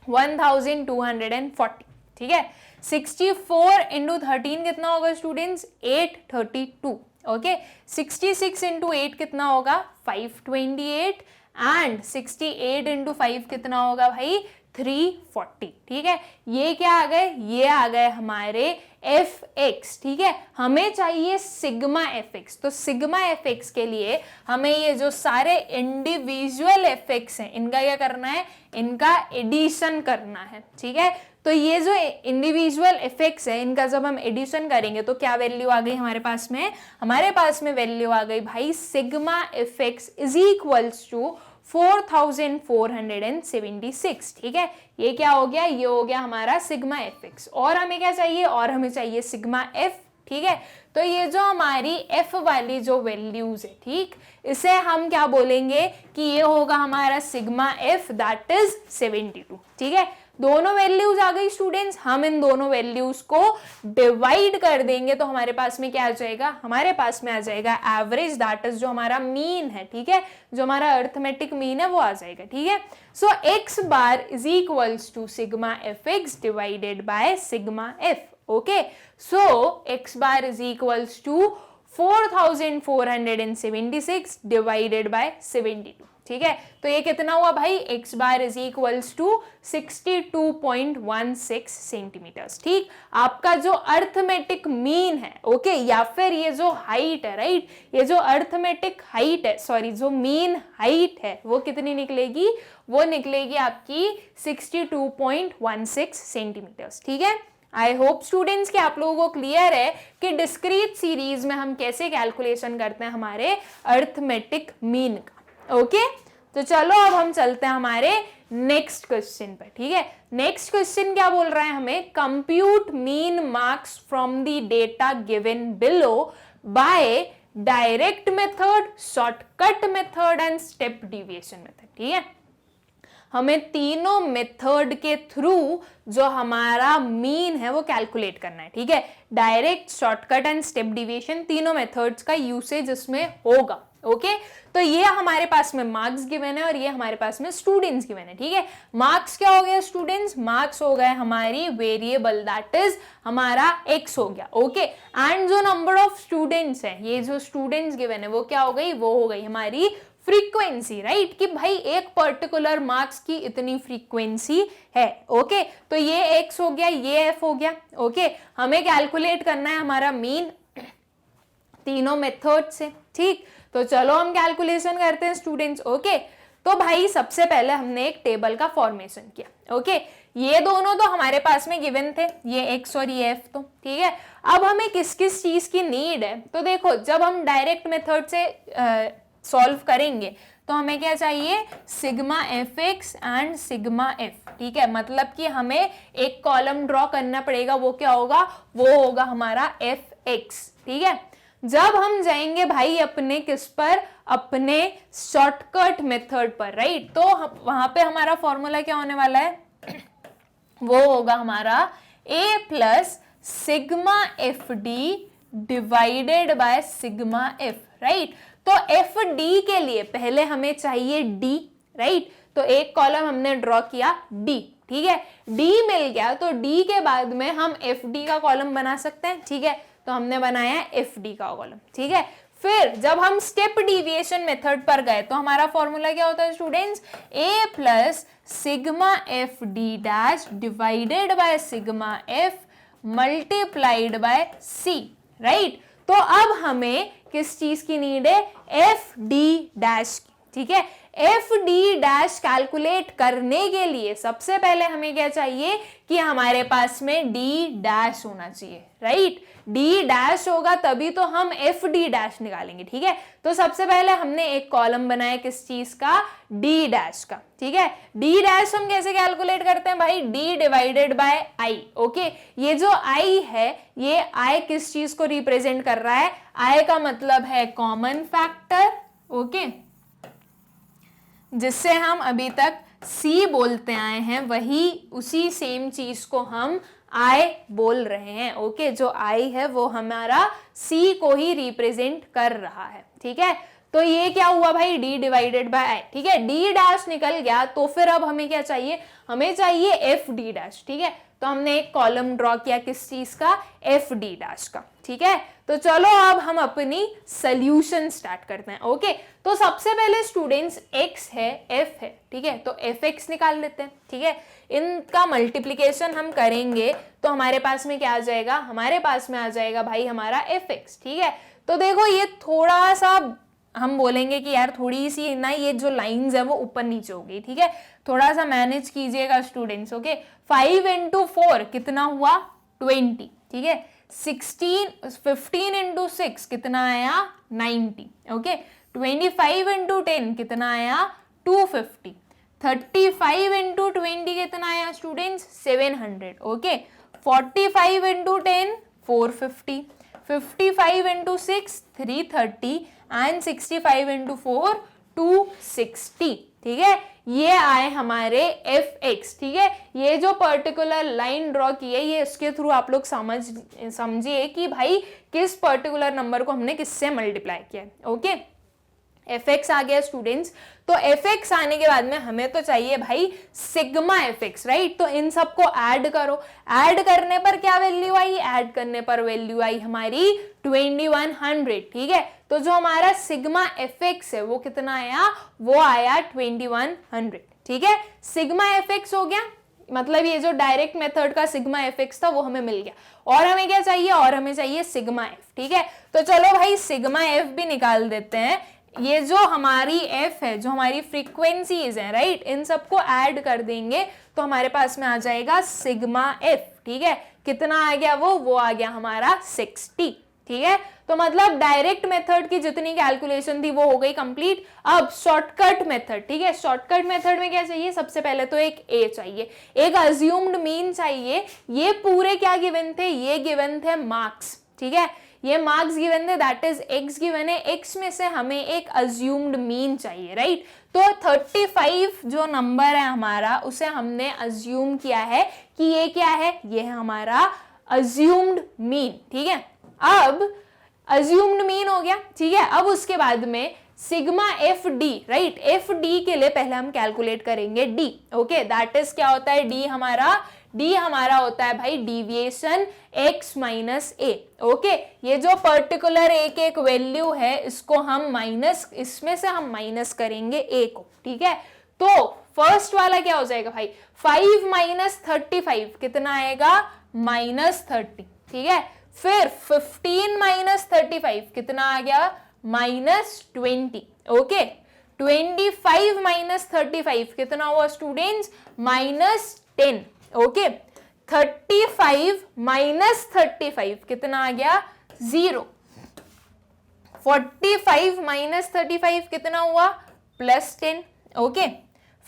1240, ठीक है। 64 इंटू 13 कितना होगा स्टूडेंट्स, 832, ओके 66 इंटू 8 कितना होगा 528 एंड 68 इंटू 5 कितना होगा भाई 340। ठीक है, ये क्या आ गए, ये आ गए हमारे एफ एक्स। ठीक है, हमें चाहिए सिग्मा एफ एक्स। तो सिग्मा एफ एक्स के लिए हमें ये जो सारे इंडिविजुअल एफ एक्स हैं इनका क्या करना है, इनका एडिशन करना है। ठीक है, तो ये जो इंडिविजुअल एफ एक्स है इनका जब हम एडिशन करेंगे तो क्या वैल्यू आ गई हमारे पास में, हमारे पास में वैल्यू आ गई भाई sigma F X is equals to 4476। ठीक है, ये क्या हो गया, ये हो गया हमारा सिग्मा एफ एक्स। और हमें क्या चाहिए, और हमें चाहिए सिग्मा एफ। ठीक है, तो ये जो हमारी एफ वाली जो वैल्यूज है, ठीक, इसे हम क्या बोलेंगे कि ये होगा हमारा सिग्मा एफ दैट इज 72। ठीक है, दोनों वैल्यूज आ गई स्टूडेंट्स, हम इन दोनों वैल्यूज को डिवाइड कर देंगे तो हमारे पास में क्या आ जाएगा, हमारे पास में आ जाएगा एवरेज दैट इज जो हमारा मीन है। ठीक है, जो हमारा अर्थमेटिक मीन है वो आ जाएगा। ठीक है, so x bar is equals to sigma F x divided by sigma f. Okay, so x bar is equals to 4476 divided by 72। ठीक है, तो ये कितना हुआ भाई, x bar is equals to 62.16 centimetres. ठीक, आपका जो अर्थमेटिक मीन है, ओके, या फिर ये जो हाइट है, राइट, ये जो अर्थमेटिक हाइट है, सॉरी जो मीन हाइट है वो कितनी निकलेगी, वो निकलेगी आपकी 62.16 सेंटीमीटर्स। ठीक है, आई होप स्टूडेंट्स कि आप लोगों को क्लियर है कि डिस्क्रीट सीरीज में हम कैसे कैलकुलेशन करते हैं हमारे अर्थमेटिक मीन का। ओके, तो चलो अब हम चलते हैं हमारे नेक्स्ट क्वेश्चन पर। ठीक है, नेक्स्ट क्वेश्चन क्या बोल रहा है हमें, compute mean marks from the data given below by direct method, shortcut method and step deviation method. ठीक है, हमें तीनों मेथड के थ्रू जो हमारा मीन है वो कैलकुलेट करना है। ठीक है, direct, shortcut and step deviation तीनों मेथड्स का यूसेज इसमें होगा। ओके, तो ये हमारे पास में मार्क्स गिवन है और ये हमारे पास में स्टूडेंट्स गिवन है। ठीक है, मार्क्स क्या हो गया स्टूडेंट्स, मार्क्स हो गए हमारी वेरिएबल दैट इज हमारा एक्स हो गया। ओके, एंड जो नंबर ऑफ स्टूडेंट्स है, ये जो स्टूडेंट्स गिवन है वो क्या हो गई, वो हो गई हमारी फ्रीक्वेंसी, राइट, कि भाई एक पर्टिकुलर मार्क्स की इतनी फ्रीक्वेंसी है। ओके, तो ये एक्स हो गया, ये एफ हो गया। ओके, हमें कैलकुलेट करना है हमारा मीन तीनों मेथड से। ठीक, तो चलो हम कैलकुलेशन करते हैं स्टूडेंट्स। ओके, तो भाई सबसे पहले हमने एक टेबल का फॉर्मेशन किया। ओके, ये दोनों तो हमारे पास में गिवन थे, ये एक्स और ये एफ। तो ठीक है, अब हमें किस किस चीज की नीड है, तो देखो जब हम डायरेक्ट मेथड से सॉल्व करेंगे तो हमें क्या चाहिए, sigma F x and sigma F. ठीक है, मतलब कि हमें एक कॉलम ड्रॉ करना पड़ेगा, वो क्या होगा, वो होगा हमारा एफ एक्स। ठीक है, जब हम जाएंगे भाई अपने किस पर, अपने शॉर्टकट मेथड पर, राइट, तो वहां पे हमारा फॉर्मूला क्या होने वाला है, वो होगा हमारा a plus sigma F D divided by sigma F, right. तो एफ डी के लिए पहले हमें चाहिए d, राइट, तो एक कॉलम हमने ड्रॉ किया d। ठीक है, d मिल गया तो d के बाद में हम एफ डी का कॉलम बना सकते हैं। ठीक है, तो हमने बनाया एफ डी का कॉलम। ठीक है, फिर जब हम स्टेप डिविएशन मेथड पर गए तो हमारा फॉर्मूला क्या होता है students, a plus sigma F d dash divided by sigma f multiplied bye c, right. तो अब हमें किस चीज की नीड है, एफ डी डैश की। ठीक है, एफ डी डैश कैलकुलेट करने के लिए सबसे पहले हमें क्या चाहिए कि हमारे पास में डी डैश होना चाहिए, राइट। डी डैश होगा तभी तो हम एफ डी डैश निकालेंगे। ठीक है, तो सबसे पहले हमने एक कॉलम बनाया किस चीज का, डी डैश का। ठीक है, डी डैश हम कैसे कैलकुलेट करते हैं भाई, D divided bye i. Okay, ये जो आई है, ये आई किस चीज को रिप्रेजेंट कर रहा है, आई का मतलब है कॉमन फैक्टर। ओके, जिससे हम अभी तक C बोलते आए हैं, वही उसी सेम चीज को हम I बोल रहे हैं। ओके, जो I है वो हमारा C को ही रिप्रेजेंट कर रहा है। ठीक है, तो ये क्या हुआ भाई, d डिवाइडेड बाय आई, ठीक है, d डैश निकल गया, तो फिर अब हमें क्या चाहिए, हमें चाहिए एफ डी डैश, ठीक है। तो हमने एक कॉलम ड्रॉ किया किस चीज का, एफ डी डैश का, ठीक है। तो चलो अब हम अपनी सोल्यूशन स्टार्ट करते हैं। ओके, तो सबसे पहले स्टूडेंट्स x है, f है, ठीक है, तो fx निकाल लेते हैं, ठीक है। इनका मल्टीप्लीकेशन हम करेंगे तो हमारे पास में क्या आ जाएगा, हमारे पास में आ जाएगा भाई हमारा fx, ठीक है। तो देखो ये थोड़ा सा हम बोलेंगे कि यार थोड़ी सी ना ये जो लाइंस है वो ऊपर नीचे हो गई, ठीक है, थोड़ा सा मैनेज कीजिएगा स्टूडेंट्स। ओके, 5 into 4 कितना हुआ, 20, ठीक है। 15 into 6 कितना आया, 90, ओके। 25 into 10 कितना आया, 250। 35 into 20 कितना आया students, 700, okay. 45 into 10 450, 55 into 6 330 and 65 into 4 260, ठीक है। ये आए हमारे fx, ठीक है। ये जो पर्टिकुलर लाइन ड्रॉ की है ये इसके थ्रू आप लोग समझिए कि भाई किस पर्टिकुलर नंबर को हमने किससे मल्टीप्लाई किया है। ओके, fx आ गया स्टूडेंट्स। तो fx आने के बाद में हमें तो चाहिए भाई सिग्मा fx, राइट। तो इन सबको ऐड करो, ऐड करने पर क्या वैल्यू आई, ऐड करने पर वैल्यू आई हमारी 2100, ठीक है। तो जो हमारा सिग्मा fx है वो कितना आया, वो आया 2100, ठीक है। सिग्मा fx हो गया, मतलब ये जो डायरेक्ट मेथड का सिग्मा fx था वो हमें मिल गया। और हमें क्या चाहिए, और हमें चाहिए सिग्मा f, ठीक है। तो चलो भाई सिग्मा f भी निकाल देते हैं। ये जो हमारी f है, जो हमारी फ्रीक्वेंसीज है, राइट, इन सबको ऐड कर देंगे तो हमारे पास में आ जाएगा सिग्मा f, ठीक है। कितना आ गया वो आ गया हमारा 60, ठीक है। तो मतलब डायरेक्ट मेथड की जितनी कैलकुलेशन थी वो हो गई कंप्लीट। अब शॉर्टकट मेथड, ठीक है, शॉर्टकट मेथड में क्या चाहिए, सबसे पहले तो एक a चाहिए, एक अज्यूम्ड मीन चाहिए। ये पूरे क्या गिवन थे, ये गिवन थे मार्क्स, ठीक है, ये मार्क्स गिवन थे, दैट इज x गिवन है। x में से हमें एक अज्यूम्ड मीन चाहिए, राइट। तो 35 जो नंबर है हमारा उसे हमने अज्यूम किया है कि ये क्या है, ये है हमारा अज्यूम्ड मीन, ठीक है। अब अज्यूम्ड मीन हो गया, ठीक है। अब उसके बाद में sigma F D, right, F D के लिए पहले हम कैलकुलेट करेंगे डी, ओके, दैट इज क्या होता है, डी हमारा होता है भाई डिविएशन x माइनस ए, ओके। ये जो पर्टिकुलर एक वैल्यू है इसको हम माइनस, इसमें से हम माइनस करेंगे a को, ठीक है। तो फर्स्ट वाला क्या हो जाएगा भाई, 5 माइनस 35 कितना आएगा, -30, ठीक है। फिर 15 माइनस 35 कितना आ गया, -20, ओके। 25 माइनस 35 कितना हुआ स्टूडेंट्स, -10, ओके। 35 माइनस 35 कितना आ गया, 0। 45 माइनस 35 कितना हुआ, +10, ओके।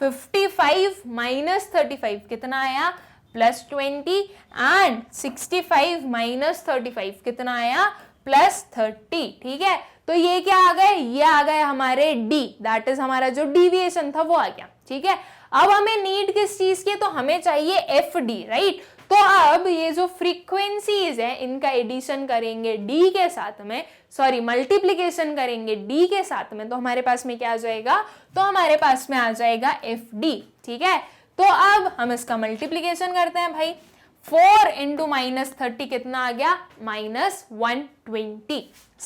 55 माइनस 35 कितना आया, +20 एंड 65 माइनस 35 कितना आया, +30, ठीक है। तो ये क्या आ गए, ये आ गए हमारे d, दैट इज हमारा जो डिविएशन था वो आ गया, ठीक है। अब हमें नीड किस चीज की, तो हमें चाहिए एफ डी, राइट। तो अब ये जो फ्रीक्वेंसीज है इनका एडिशन करेंगे d के साथ में, सॉरी मल्टीप्लीकेशन करेंगे d के साथ में, तो हमारे पास में क्या आ जाएगा, तो हमारे पास में आ जाएगा एफ डी, ठीक है। तो अब हम इसका मल्टीप्लीकेशन करते हैं भाई। 4 इंटू -30 कितना आ गया, -120,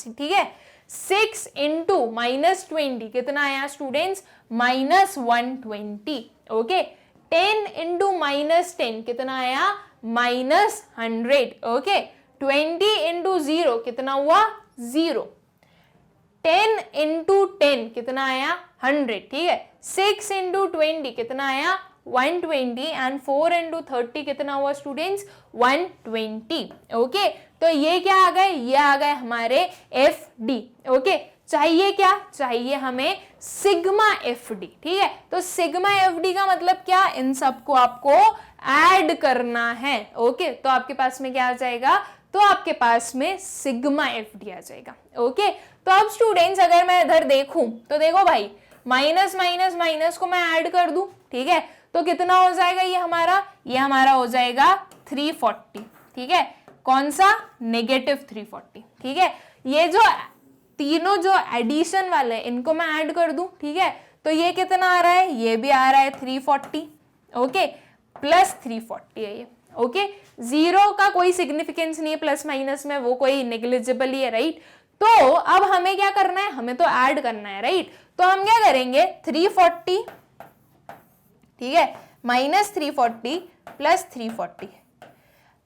ठीक है। 6 इंटू -20 कितना आया स्टूडेंट्स, -120, ओके। 10 इंटू -10 कितना आया, -100, ओके। 20 इंटू 0 कितना हुआ, 0। 10 इंटू 10 कितना आया, 100, ठीक है। 6 इंटू 20 कितना आया, 120 एंड 4 इंटू 30 कितना हुआ स्टूडेंट्स, 120, ओके। तो ये क्या आ गए, ये आ गए हमारे एफ डी, ओके। चाहिए क्या, चाहिए हमें सिग्मा एफ डी, ठीक है। तो सिग्मा एफ डी का मतलब क्या, इन सबको आपको ऐड करना है, ओके। तो आपके पास में क्या आ जाएगा, तो आपके पास में सिग्मा एफ डी आ जाएगा, ओके। तो अब स्टूडेंट्स अगर मैं इधर देखूं तो देखो भाई माइनस माइनस माइनस को मैं ऐड कर दूं, ठीक है, तो कितना हो जाएगा, ये हमारा हो जाएगा 340, ठीक है। कौन सा, -340, ठीक है। ये जो तीनों जो एडिशन वाले हैं इनको मैं ऐड कर दूं, ठीक है, तो ये कितना आ रहा है, ये भी आ रहा है 340, ओके, प्लस 340 है ये, ओके। जीरो का कोई सिग्निफिकेंस नहीं है प्लस माइनस में, वो कोई नेग्लिजिबल ही है, राइट। तो अब हमें क्या करना है, हमें तो ऐड करना है, राइट। तो हम क्या करेंगे, 340, ठीक है, माइनस 340 प्लस 340,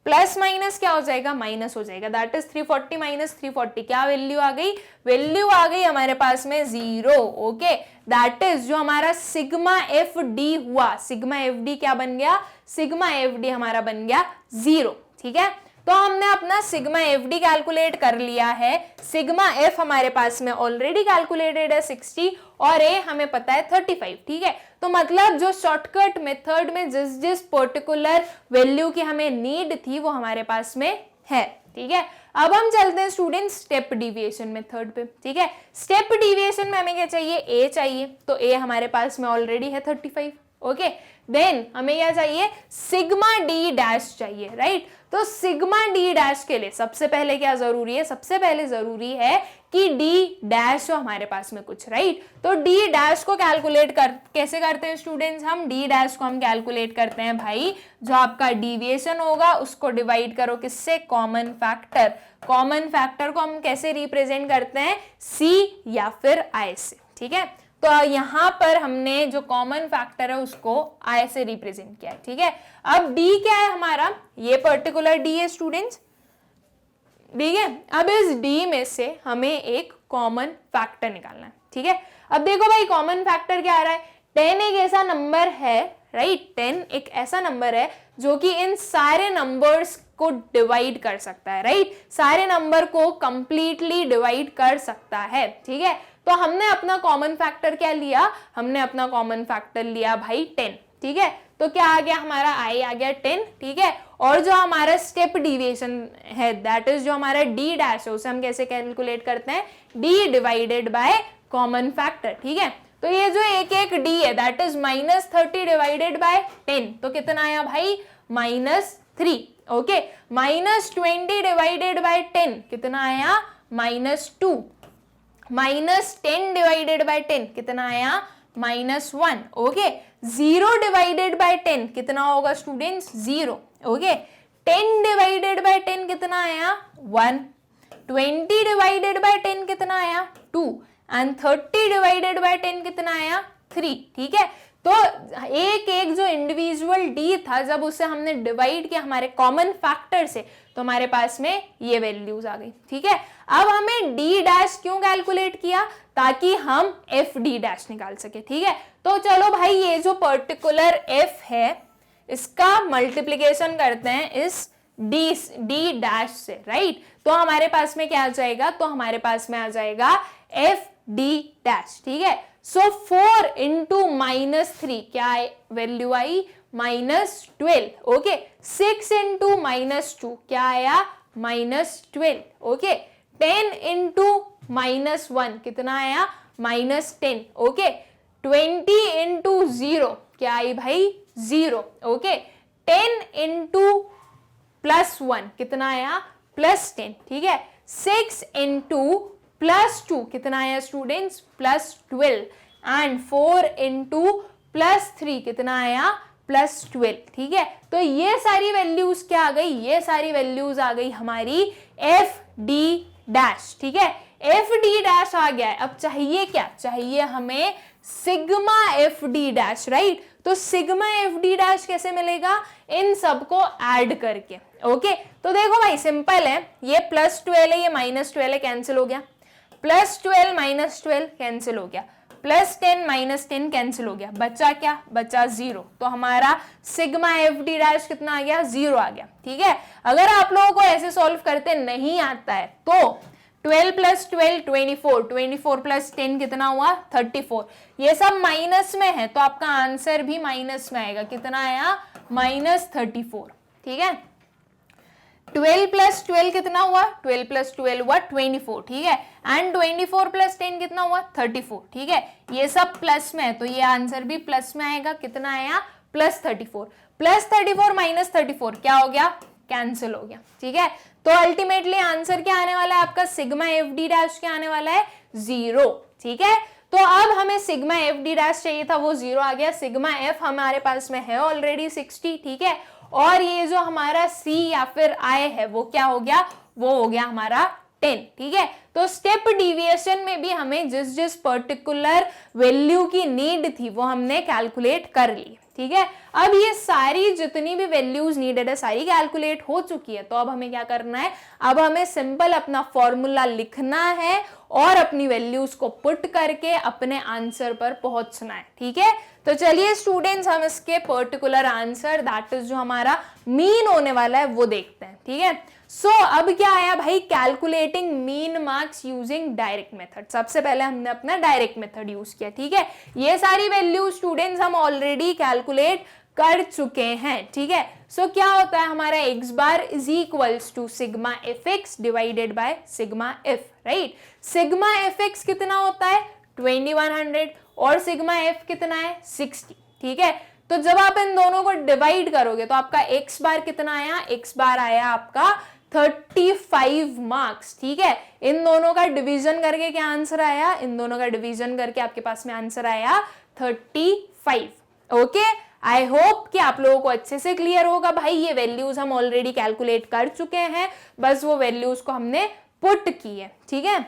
प्लस माइनस क्या हो जाएगा, माइनस हो जाएगा, दैट इज 340 माइनस 340, क्या वैल्यू आ गई, वैल्यू आ गई हमारे पास में 0, ओके। दैट इज जो हमारा सिग्मा एफ डी हुआ, सिग्मा एफ डी क्या बन गया, सिग्मा एफ डी हमारा बन गया 0, ठीक है। तो हमने अपना सिग्मा एफ डी कैलकुलेट कर लिया है, सिग्मा एफ हमारे पास में ऑलरेडी कैलकुलेटेड है 60 और ए हमें पता है 35, ठीक है। तो मतलब जो शॉर्टकट मेथड में जिस जिस पर्टिकुलर वैल्यू की हमें नीड थी वो हमारे पास में है, ठीक है। अब हम चलते हैं स्टूडेंट स्टेप डिविएशन मेथड पे, ठीक है। स्टेप डिविएशन में हमें क्या चाहिए, ए चाहिए, तो ए हमारे पास में ऑलरेडी है 35, ओके। देन हमें क्या चाहिए, सिग्मा डी डैश चाहिए, राइट। तो सिग्मा डी डैश के लिए सबसे पहले क्या जरूरी है, सबसे पहले जरूरी है कि डी डैश हो हमारे पास में कुछ, राइट। तो डी डैश को कैलकुलेट कैसे करते हैं स्टूडेंट्स, हम डी डैश को हम कैलकुलेट करते हैं भाई, जो आपका डिविएशन होगा उसको डिवाइड करो किससे, कॉमन फैक्टर। कॉमन फैक्टर को हम कैसे रिप्रेजेंट करते हैं, सी या फिर आई से, ठीक है। तो यहां पर हमने जो कॉमन फैक्टर है उसको आई से रिप्रेजेंट किया है, ठीक है। अब डी क्या है हमारा, ये पर्टिकुलर डी है स्टूडेंट्स, ठीक है। अब इस डी में से हमें एक कॉमन फैक्टर निकालना है, ठीक है। अब देखो भाई कॉमन फैक्टर क्या आ रहा है, 10 एक ऐसा नंबर है, राइट, 10 एक ऐसा नंबर है जो कि इन सारे नंबर्स को डिवाइड कर सकता है, राइट, सारे नंबर को कंप्लीटली डिवाइड कर सकता है, ठीक है। तो हमने अपना कॉमन फैक्टर क्या लिया, हमने अपना कॉमन फैक्टर लिया भाई 10, ठीक है। तो क्या आ गया हमारा, आई आ गया 10, ठीक है। और जो हमारा स्टेप डिविएशन है दैट इज जो हमारा डी डैश है उसे हम कैसे कैलकुलेट करते हैं, D divided by common factor, ठीक है। तो ये जो एक एक डी है दैट इज -30 डिवाइडेड बाय 10, तो कितना आया भाई, -3, ओके। -20 डिवाइडेड बाय 10 कितना आया, -2, -10 डिवाइडेड बाय 10 कितना आया, -1, ओके। 0 डिवाइडेड बाय 10 कितना होगा स्टूडेंट्स, 0, ओके। 10 डिवाइडेड बाय 10 कितना आया, 1, 20 डिवाइडेड बाय 10 कितना आया, 2 एंड 30 डिवाइडेड बाय 10 कितना आया, 3, ठीक है। तो एक एक जो इंडिविजुअल डी था जब उसे हमने डिवाइड किया हमारे कॉमन फैक्टर से तो हमारे पास में ये वैल्यूज आ गई, ठीक है। अब हमें डी डैश क्यों कैलकुलेट किया, ताकि हम एफ डी डैश निकाल सके, ठीक है। तो चलो भाई ये जो पर्टिकुलर एफ है इसका मल्टीप्लीकेशन करते हैं इस डी डैश से, राइट। तो हमारे पास में क्या आ जाएगा, तो हमारे पास में आ जाएगा एफ डी डैश, ठीक है। सो 4 इंटू -3 क्या वैल्यू आई, -12, ओके। 6 इंटू -2 क्या आया, -12, ओके। 10 इंटू -1 कितना आया, -10, ओके। 20 इंटू 0 क्या आई भाई, 0, ओके। 10 इंटू +1 कितना आया, +10, ठीक है। 6 इंटू +2 कितना आया स्टूडेंट्स, +12 एंड 4 इंटू +3 कितना आया, +12, ठीक है। तो ये सारी वैल्यूज क्या आ गई, ये सारी वैल्यूज आ गई हमारी एफ डी डैश, ठीक है। एफ डी डैश आ गया है, अब चाहिए क्या, चाहिए हमें sigma F d dash, right. तो सिग्मा एफ डी डैश कैसे मिलेगा, इन सबको ऐड करके, ओके। तो देखो भाई सिंपल है, ये +12 है, ये -12 है, कैंसिल हो गया, +12 -12 कैंसिल हो गया, +10 -10 कैंसिल हो गया, बचा क्या, बचा 0। तो हमारा सिग्मा एफ डी डैश कितना आ गया, 0 आ गया, ठीक है। अगर आप लोगों को ऐसे सॉल्व करते नहीं आता है तो 12 + 12 24, 24 + 10 कितना हुआ, 34। ये सब माइनस में है तो आपका आंसर भी माइनस में आएगा, कितना आया, -34, ठीक है। 12 + 12 कितना हुआ, 12 + 12 हुआ 24, ठीक है। एंड 24 + 10 कितना हुआ, 34, ठीक है। ये सब प्लस में है तो ये आंसर भी प्लस में आएगा, कितना आया, +34, +34 -34 क्या हो गया, कैंसिल हो गया, ठीक है। तो अल्टीमेटली आंसर क्या आने वाला है आपका, सिग्मा एफ डी डैश क्या आने वाला है, 0, ठीक है। तो अब हमें सिग्मा एफ डी डैश चाहिए था, वो 0 आ गया। सिग्मा एफ हमारे पास में है ऑलरेडी 60, ठीक है। और ये जो हमारा सी या फिर आई है वो क्या हो गया, वो हो गया हमारा 10, ठीक है। तो स्टेप डिविएशन में भी हमें जिस जिस पर्टिकुलर वैल्यू की नीड थी वो हमने कैलकुलेट कर ली, ठीक है। अब ये सारी जितनी भी वैल्यूज नीडेड है सारी कैलकुलेट हो चुकी है। तो अब हमें क्या करना है, अब हमें सिंपल अपना फॉर्मूला लिखना है और अपनी वैल्यूज को पुट करके अपने आंसर पर पहुंचना है, ठीक है। तो चलिए स्टूडेंट्स हम इसके पर्टिकुलर आंसर दैट इज जो हमारा मीन होने वाला है वो देखते हैं, ठीक है। सो अब क्या आया भाई, calculating mean marks using direct method. सबसे पहले हमने अपना डायरेक्ट मेथड यूज किया, ठीक है। ये सारी वैल्यू स्टूडेंट्स हम ऑलरेडी कैलकुलेट कर चुके हैं, ठीक है। सो क्या होता है हमारा X bar is equals to sigma F x divided by sigma F, right. Sigma F X कितना होता है 2100 और सिग्मा एफ कितना है 60, ठीक है। तो जब आप इन दोनों को डिवाइड करोगे तो आपका एक्स बार कितना आया, एक्स बार आया आपका 35 मार्क्स, ठीक है। इन दोनों का डिवीजन करके क्या आंसर आया, इन दोनों का डिवीजन करके आपके पास में आंसर आया 35, ओके। आई होप कि आप लोगों को अच्छे से क्लियर होगा भाई। ये वैल्यूज हम ऑलरेडी कैलकुलेट कर चुके हैं, बस वो वैल्यूज को हमने पुट की है, ठीक है।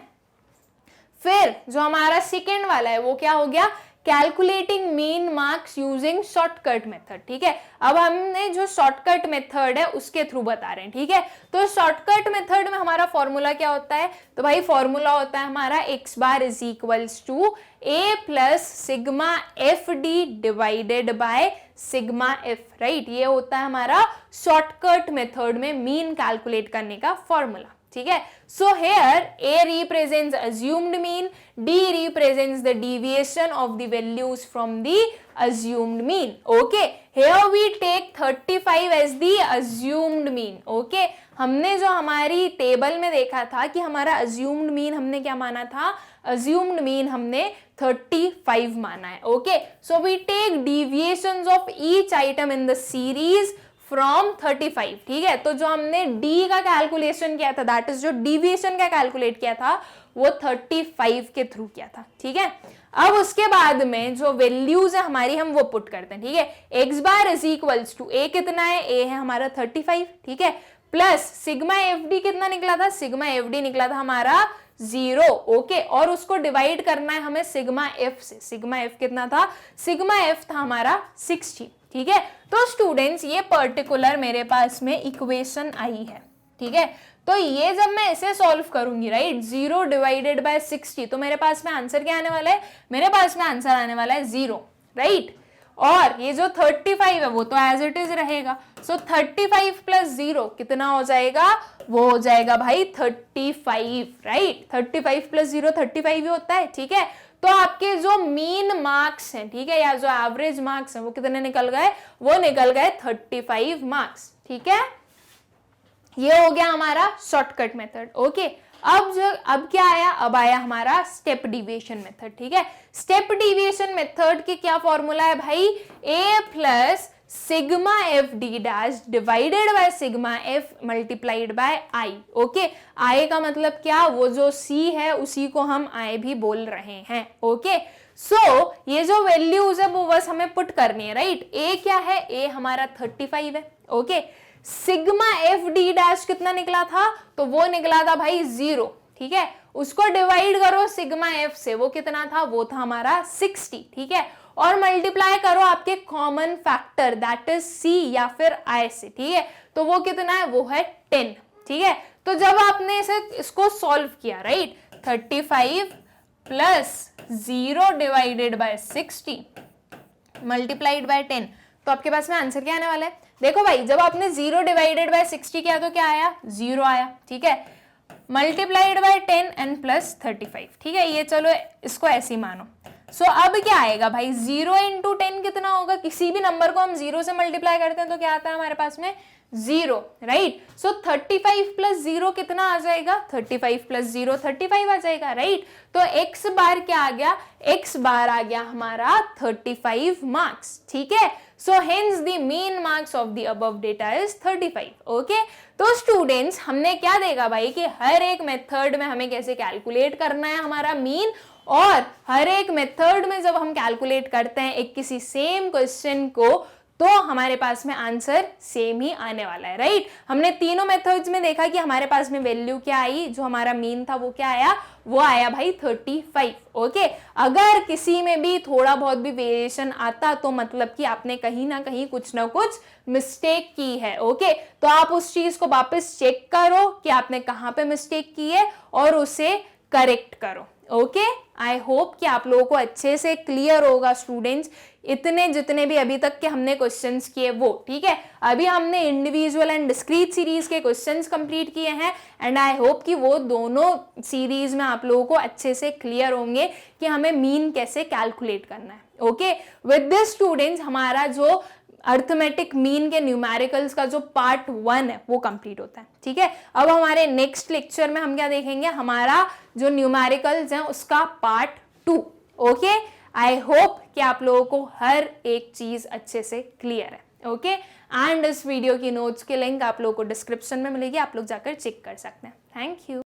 फिर जो हमारा सेकेंड वाला है वो क्या हो गया, calculating mean marks using shortcut method, ठीक है। अब हमने जो शॉर्टकट मेथड है उसके थ्रू बता रहे हैं, ठीक है। तो शॉर्टकट मेथड में हमारा फॉर्मूला क्या होता है, तो भाई फॉर्मूला होता है हमारा X bar is equals to A plus sigma F D divided by sigma F, right. ये होता है हमारा शॉर्टकट मेथड में मीन कैलकुलेट करने का फॉर्मूला, ठीक है। So here A represents assumed mean, D represents the deviation of the values from the assumed mean. Okay, here we take 35 as the assumed mean. Okay, हमने जो हमारी टेबल में देखा था कि हमारा assumed mean हमने क्या माना था, assumed mean हमने 35 माना है. Okay, so we take deviations of each item in the series from 35, ठीक है। तो जो हमने डी का कैलकुलेशन किया था, दैट इज जो डिविएशन का कैलकुलेट किया था वो 35 के थ्रू किया था, ठीक है। अब उसके बाद में जो वैल्यूज है हमारी हम वो पुट करते हैं, ठीक है। X bar is equals to a कितना है, ए है हमारा 35, ठीक है, प्लस सिग्मा एफ डी कितना निकला था, सिग्मा एफ डी निकला था हमारा 0, ओके। और उसको डिवाइड करना है हमें सिग्मा एफ से, सिग्मा एफ कितना था, सिग्मा एफ था हमारा 60, ठीक है। तो स्टूडेंट्स ये पर्टिकुलर मेरे पास में इक्वेशन आई है, ठीक है। तो ये जब मैं इसे सॉल्व करूंगी, राइट, 0 डिवाइडेड बाय 60, तो मेरे पास में आंसर क्या आने वाला है, मेरे पास में आंसर आने वाला है 0, राइट। और ये जो 35 है वो तो एज इट इज रहेगा। सो 35 प्लस 0 कितना हो जाएगा, वो हो जाएगा भाई 35, राइट। 35 प्लस 0 35 ही होता है, ठीक है। तो आपके जो मीन मार्क्स हैं, ठीक है, या जो एवरेज मार्क्स हैं वो कितने निकल गए, वो निकल गए 35 मार्क्स, ठीक है। ये हो गया हमारा शॉर्टकट मेथड, ओके। अब क्या आया, अब आया हमारा स्टेप डिविएशन मेथड, ठीक है। स्टेप डिविएशन मेथड के क्या फॉर्मूला है भाई, a plus sigma F d dash divided by sigma f multiplied by i, okay. I का मतलब क्या, वो जो सी है उसी को हम आई भी बोल रहे हैं, ओके। सो ये जो वैल्यूज है वो बस हमें पुट करनी है, राइट। ए क्या है, ए हमारा 35 है, okay. Sigma F d dash कितना निकला था, तो वो निकला था भाई 0, ठीक है। उसको डिवाइड करो सिग्मा एफ से, वो कितना था, वो था हमारा 60, ठीक है। और मल्टीप्लाई करो आपके common factor that is C या फिर आई से, ठीक है। तो वो कितना है, वो है 10, ठीक है। तो जब आपने इसको सॉल्व किया, right, 35 plus 0 divided by 60 multiplied by 10, तो आपके पास में आंसर क्या आने वाला है, देखो भाई, जब आपने 0 डिवाइडेड बाय 60 किया तो क्या आया, 0 आया, ठीक है। मल्टीप्लाइड बाय 10 एंड प्लस 35, ठीक है। ये चलो इसको ऐसे ही मानो। सो अब क्या आएगा भाई, 0 इंटू 10 कितना होगा, किसी भी नंबर को हम 0 से मल्टीप्लाई करते हैं तो क्या आता है हमारे पास में 0, राइट। सो 35 प्लस 0 कितना आ जाएगा, 35 प्लस 0 35 आ जाएगा, राइट। तो एक्स बार क्या आ गया, एक्स बार आ गया हमारा 35 मार्क्स, ठीक है। So hence the mean marks of the above data is 35. Okay, तो स्टूडेंट्स हमने क्या देखा भाई कि हर एक मेथड में हमें कैसे कैलकुलेट करना है हमारा मीन, और हर एक मेथड में जब हम कैलकुलेट करते हैं एक किसी सेम क्वेश्चन को तो हमारे पास में आंसर सेम ही आने वाला है, राइट। हमने तीनों मेथड्स में देखा कि हमारे पास में वैल्यू क्या आई, जो हमारा मीन था वो क्या आया, वो आया भाई 35. ओके, अगर किसी में भी थोड़ा बहुत भी वेरिएशन आता तो मतलब कि आपने कहीं ना कहीं कुछ ना कुछ मिस्टेक की है. ओके, तो आप उस चीज को वापस चेक करो कि आपने कहां पे मिस्टेक की है और उसे करेक्ट करो. ओके, आई होप कि आप लोगों को अच्छे से क्लियर होगा स्टूडेंट्स, इतने जितने भी अभी तक के हमने क्वेश्चंस किए वो, ठीक है। अभी हमने इंडिविजुअल एंड डिस्क्रीट सीरीज के क्वेश्चंस कंप्लीट किए हैं एंड आई होप कि वो दोनों सीरीज में आप लोगों को अच्छे से क्लियर होंगे कि हमें मीन कैसे कैलकुलेट करना है. ओके, विद दिस स्टूडेंट्स हमारा जो अर्थमेटिक मीन के न्यूमेरिकल्स का जो पार्ट 1 है वो कंप्लीट होता है, ठीक है। अब हमारे नेक्स्ट लेक्चर में हम क्या देखेंगे, हमारा जो न्यूमेरिकल्स हैं उसका पार्ट 2. ओके, आई होप कि आप लोगों को हर एक चीज अच्छे से क्लियर है. ओके, एंड इस वीडियो की नोट्स की लिंक आप लोगों को डिस्क्रिप्शन में मिलेगी, आप लोग जाकर चेक कर सकते हैं. Thank you.